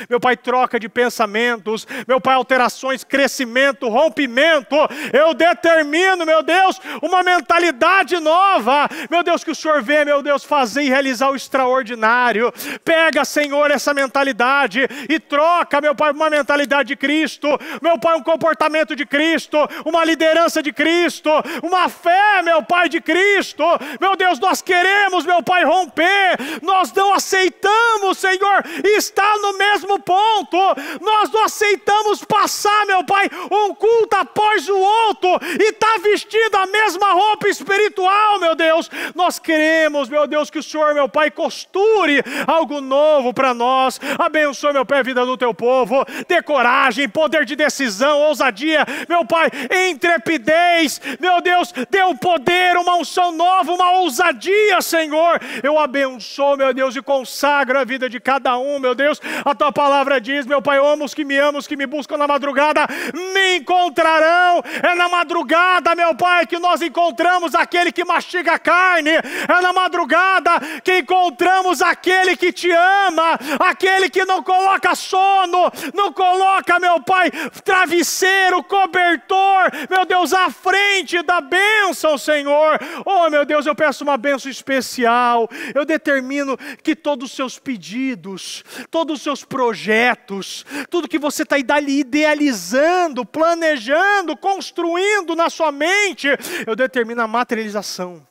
Meu Pai, troca de pensamentos. Meu Pai, alterações, crescimento, rompimento. Eu determino, meu Deus, uma mentalidade nova. Meu Deus, que o Senhor vê, meu Deus, fazer e realizar o extraordinário. Pega, Senhor, essa mentalidade e troca, meu Pai, uma mentalidade de Cristo. Meu Pai, um comportamento de Cristo, uma liderança de Cristo, uma fé, meu Pai, de Cristo. Meu Deus, nós queremos, meu Pai, romper. Nós não aceitamos, Senhor, estar no mesmo ponto. Nós não aceitamos passar, meu Pai, um culto após o outro e estar vestindo a mesma roupa espiritual, meu Deus. Nós queremos, meu Deus, que o Senhor, meu Pai, costure algo novo para nós. Abençoe, meu Pai, a vida do teu povo. Dê coragem, poder de decisão, ousadia, meu Pai, intrepidez, meu Deus, dê um poder, uma unção nova, uma ousadia, Senhor. Eu abençoo, meu Deus, e consagro a vida de cada um, meu Deus. A tua palavra diz, meu Pai, amo os que me buscam na madrugada, me encontrarão. É na madrugada, meu Pai, que nós encontramos aquele que mastiga a carne. É na madrugada que encontramos aquele que te ama, aquele que não coloca sono, não coloca, meu Pai, travesseiro, cobertor, meu Deus, à frente da bênção, Senhor. Oh, meu Deus, eu peço uma bênção especial. Eu determino que todos os seus pedidos, todos os seus projetos, tudo que você está idealizando, planejando, construindo na sua mente, eu determino a materialização.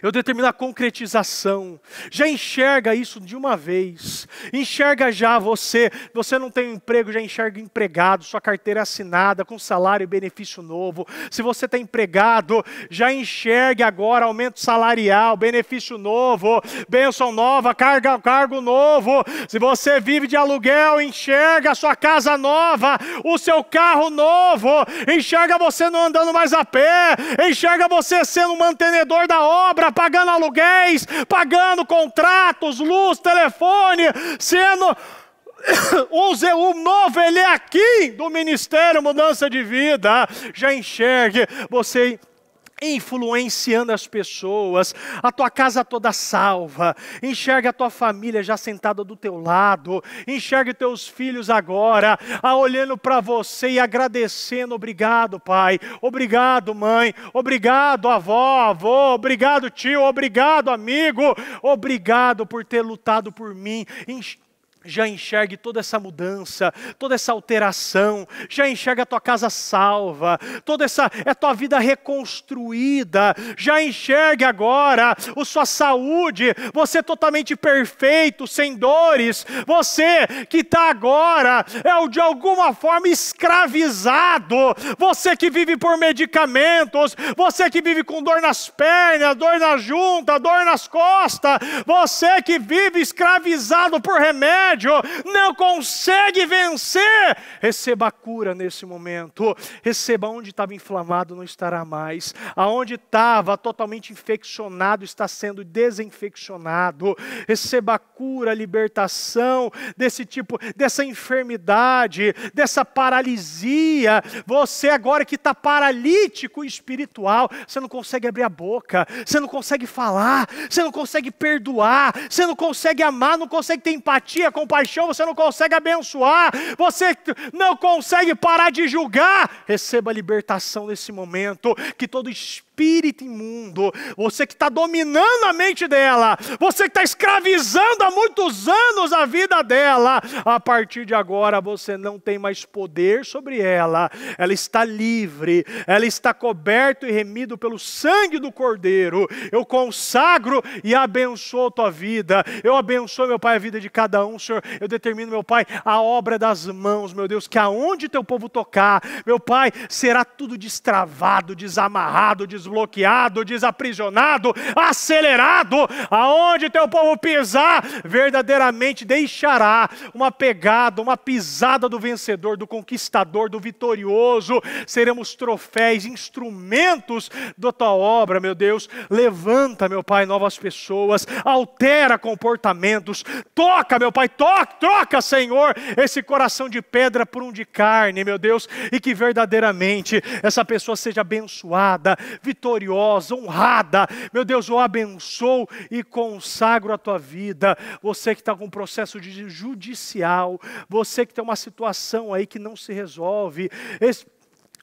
Eu determino a concretização. Já enxerga isso de uma vez. Enxerga já você não tem um emprego, já enxerga empregado, sua carteira assinada, com salário e benefício novo. Se você está empregado, já enxergue agora aumento salarial, benefício novo, bênção nova, cargo novo. Se você vive de aluguel, enxerga a sua casa nova, o seu carro novo. Enxerga você não andando mais a pé. Enxerga você sendo um mantenedor da obra, pagando aluguéis, pagando contratos, luz, telefone, sendo um novo aqui do Ministério Mudança de Vida. Já enxergue você influenciando as pessoas, a tua casa toda salva. Enxerga a tua família já sentada do teu lado. Enxerga teus filhos agora, olhando para você e agradecendo. Obrigado, pai. Obrigado, mãe. Obrigado, avó, avô. Obrigado, tio. Obrigado, amigo. Obrigado por ter lutado por mim. Já enxergue toda essa mudança, toda essa alteração. Já enxerga a tua casa salva, toda a tua vida reconstruída. Já enxergue agora a sua saúde, você totalmente perfeito, sem dores. Você que está agora de alguma forma escravizado. Você que vive por medicamentos, você que vive com dor nas pernas, dor na junta, dor nas costas. Você que vive escravizado por remédio, não consegue vencer. Receba a cura nesse momento. Receba. Onde estava inflamado, não estará mais. Aonde estava totalmente infeccionado, está sendo desinfeccionado. Receba a cura, a libertação desse tipo, dessa enfermidade, dessa paralisia. Você agora que está paralítico espiritual, você não consegue abrir a boca, você não consegue falar, você não consegue perdoar, você não consegue amar, não consegue ter empatia, compaixão, você não consegue abençoar, você não consegue parar de julgar. Receba a libertação nesse momento, que todo espírito espírito imundo, você que está dominando a mente dela, você que está escravizando há muitos anos a vida dela, a partir de agora você não tem mais poder sobre ela, ela está livre, ela está coberta e remido pelo sangue do Cordeiro. Eu consagro e abençoo a tua vida, eu abençoo, meu Pai, a vida de cada um, Senhor. Eu determino, meu Pai, a obra das mãos, meu Deus, que aonde teu povo tocar, meu Pai, será tudo destravado, desamarrado, desbloqueado, desaprisionado, acelerado. Aonde teu povo pisar, verdadeiramente deixará uma pegada, uma pisada do vencedor, do conquistador, do vitorioso. Seremos troféus, instrumentos da tua obra, meu Deus. Levanta, meu Pai, novas pessoas, altera comportamentos, toca, meu Pai, troca, Senhor, esse coração de pedra por um de carne, meu Deus, e que verdadeiramente essa pessoa seja abençoada, vitoriosa, honrada. Meu Deus, eu abençoo e consagro a tua vida. Você que está com um processo judicial, você que tem uma situação aí que não se resolve,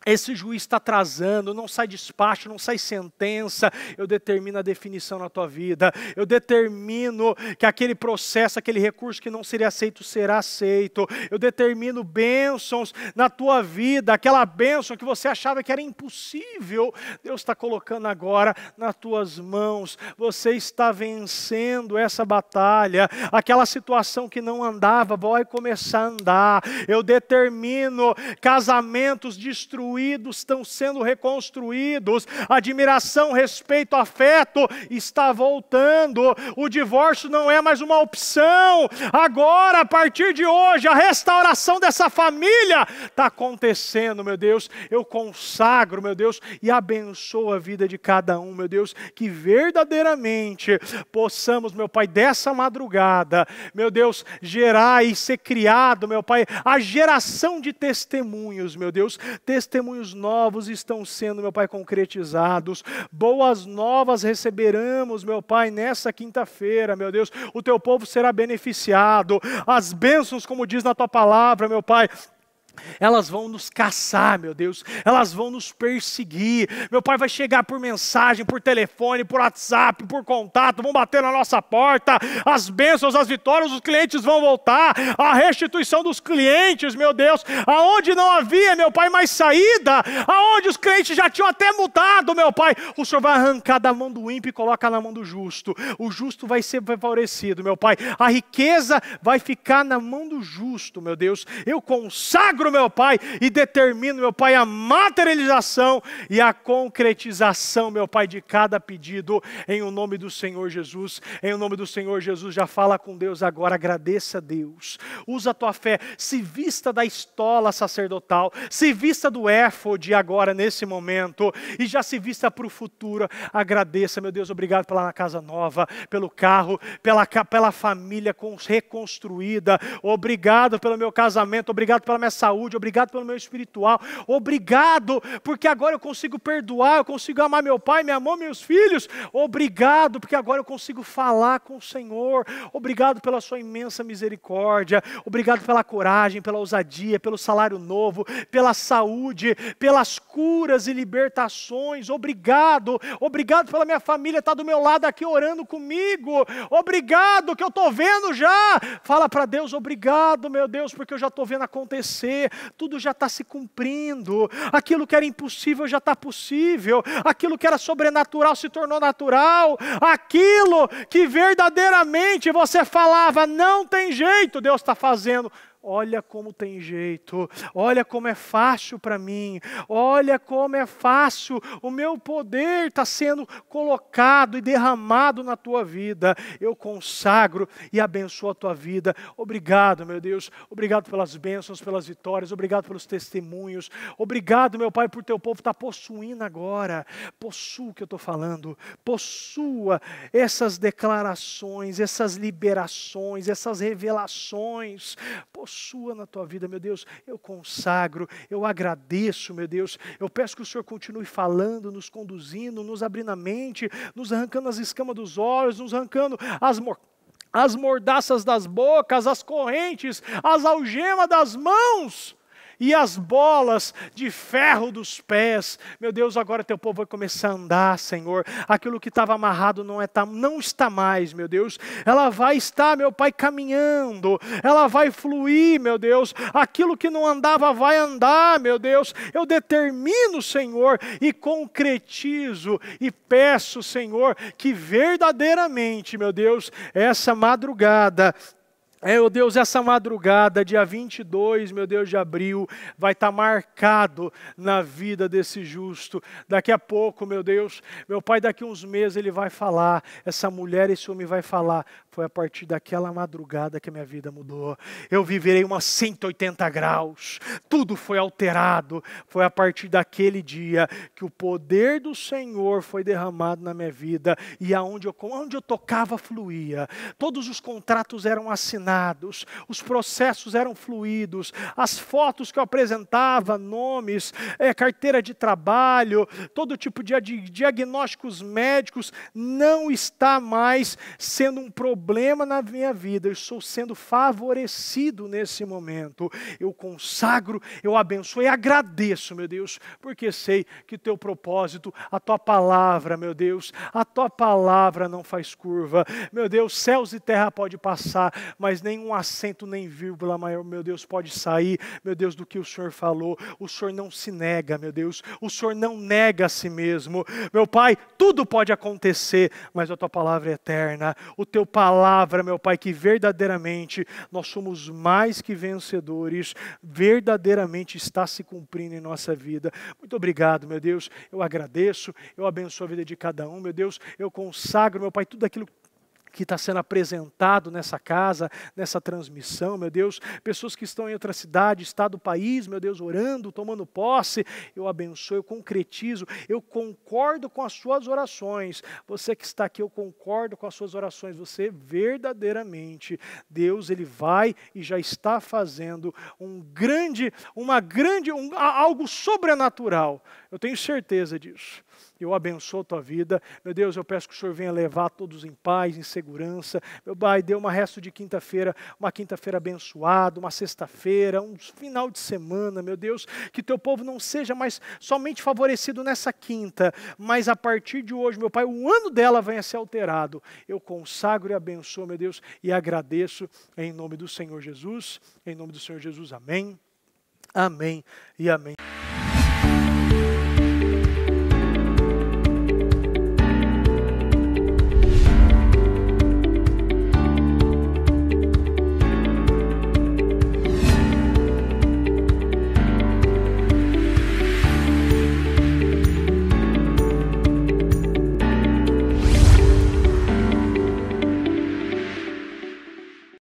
esse juiz está atrasando, não sai despacho, não sai sentença, eu determino a definição na tua vida, eu determino que aquele processo, aquele recurso que não seria aceito, será aceito, eu determino bênçãos na tua vida, aquela bênção que você achava que era impossível, Deus está colocando agora nas tuas mãos, você está vencendo essa batalha, aquela situação que não andava, vai começar a andar, eu determino casamentos destruídos, estão sendo reconstruídos, admiração, respeito, afeto está voltando, o divórcio não é mais uma opção, agora a partir de hoje a restauração dessa família está acontecendo, meu Deus. Eu consagro, meu Deus, e abençoo a vida de cada um, meu Deus, que verdadeiramente possamos, meu Pai, dessa madrugada, meu Deus, gerar e ser criado, meu Pai, a geração de testemunhos, meu Deus, testemunhos novos estão sendo, meu Pai, concretizados. Boas novas receberemos, meu Pai, nessa quinta-feira, meu Deus. O teu povo será beneficiado. As bênçãos, como diz na tua palavra, meu Pai, elas vão nos caçar, meu Deus, elas vão nos perseguir, meu Pai, vai chegar por mensagem, por telefone, por WhatsApp, por contato, vão bater na nossa porta, as bênçãos, as vitórias, os clientes vão voltar, a restituição dos clientes, meu Deus, aonde não havia, meu Pai, mais saída, aonde os clientes já tinham até mudado, meu Pai, o Senhor vai arrancar da mão do ímpio e coloca na mão do justo, o justo vai ser favorecido, meu Pai, a riqueza vai ficar na mão do justo, meu Deus, eu consagro, meu Pai, e determino, meu Pai, a materialização e a concretização, meu Pai, de cada pedido, em o nome do Senhor Jesus, em o nome do Senhor Jesus. Já fala com Deus agora, agradeça a Deus, usa a tua fé, se vista da estola sacerdotal, se vista do éfode agora, nesse momento, e já se vista para o futuro, agradeça, meu Deus, obrigado pela casa nova, pelo carro, pela família reconstruída, obrigado pelo meu casamento, obrigado pela minha saúde, obrigado pelo meu espiritual, obrigado, porque agora eu consigo perdoar, eu consigo amar meu pai, minha mãe, meus filhos, obrigado, porque agora eu consigo falar com o Senhor, obrigado pela sua imensa misericórdia, obrigado pela coragem, pela ousadia, pelo salário novo, pela saúde, pelas curas e libertações, obrigado pela minha família estar do meu lado aqui orando comigo, obrigado que eu estou vendo já, fala para Deus, obrigado, meu Deus, porque eu já estou vendo acontecer, tudo já está se cumprindo, aquilo que era impossível já está possível, aquilo que era sobrenatural se tornou natural, aquilo que verdadeiramente você falava, não tem jeito, Deus está fazendo. Olha como tem jeito, olha como é fácil para mim, olha como é fácil, o meu poder está sendo colocado e derramado na tua vida, eu consagro e abençoo a tua vida, obrigado, meu Deus, obrigado pelas bênçãos, pelas vitórias, obrigado pelos testemunhos, obrigado, meu Pai, por teu povo estar possuindo agora, possua o que eu estou falando, possua essas declarações, essas liberações, essas revelações, possua na tua vida, meu Deus, eu consagro, eu agradeço, meu Deus, eu peço que o Senhor continue falando, nos conduzindo, nos abrindo a mente, nos arrancando as escamas dos olhos, nos arrancando as mordaças das bocas, as correntes, as algemas das mãos, e as bolas de ferro dos pés. Meu Deus, agora teu povo vai começar a andar, Senhor. Aquilo que estava amarrado não está mais, meu Deus. Ela vai estar, meu Pai, caminhando. Ela vai fluir, meu Deus. Aquilo que não andava vai andar, meu Deus. Eu determino, Senhor, e concretizo e peço, Senhor, que verdadeiramente, meu Deus, essa madrugada, meu Deus, essa madrugada, dia 22, meu Deus, de abril, vai estar marcado na vida desse justo. Daqui a pouco, meu Deus, meu Pai, daqui a uns meses ele vai falar, essa mulher, esse homem vai falar, foi a partir daquela madrugada que a minha vida mudou. Eu viverei umas 180 graus, tudo foi alterado. Foi a partir daquele dia que o poder do Senhor foi derramado na minha vida e onde eu tocava fluía. Todos os contratos eram assinados, os processos eram fluídos, as fotos que eu apresentava, nomes, carteira de trabalho, todo tipo de diagnósticos médicos, não está mais sendo um problema na minha vida. Eu estou sendo favorecido nesse momento. Eu consagro, eu abençoo e agradeço, meu Deus, porque sei que o teu propósito, a tua palavra, meu Deus, a tua palavra não faz curva. Meu Deus, céus e terra pode passar, mas nenhum acento, nem vírgula maior, meu Deus, pode sair, meu Deus, do que o Senhor falou. O Senhor não se nega, meu Deus, o Senhor não nega a si mesmo. Meu Pai, tudo pode acontecer, mas a tua palavra é eterna. O teu palavra, meu Pai, que verdadeiramente nós somos mais que vencedores, verdadeiramente está se cumprindo em nossa vida. Muito obrigado, meu Deus, eu agradeço, eu abençoo a vida de cada um, meu Deus, eu consagro, meu Pai, tudo aquilo que está sendo apresentado nessa casa, nessa transmissão, meu Deus, pessoas que estão em outra cidade, estado do país, meu Deus, orando, tomando posse, eu abençoo, eu concretizo, eu concordo com as suas orações. Você que está aqui, eu concordo com as suas orações. Você verdadeiramente, Deus, Ele vai e já está fazendo algo sobrenatural. Eu tenho certeza disso. Eu abençoo a tua vida. Meu Deus, eu peço que o Senhor venha levar todos em paz, em segurança. Meu Pai, dê uma resto de quinta-feira, uma quinta-feira abençoada, uma sexta-feira, um final de semana, meu Deus, que teu povo não seja mais somente favorecido nessa quinta, mas a partir de hoje, meu Pai, o ano dela venha ser alterado. Eu consagro e abençoo, meu Deus, e agradeço em nome do Senhor Jesus, em nome do Senhor Jesus, amém, amém e amém.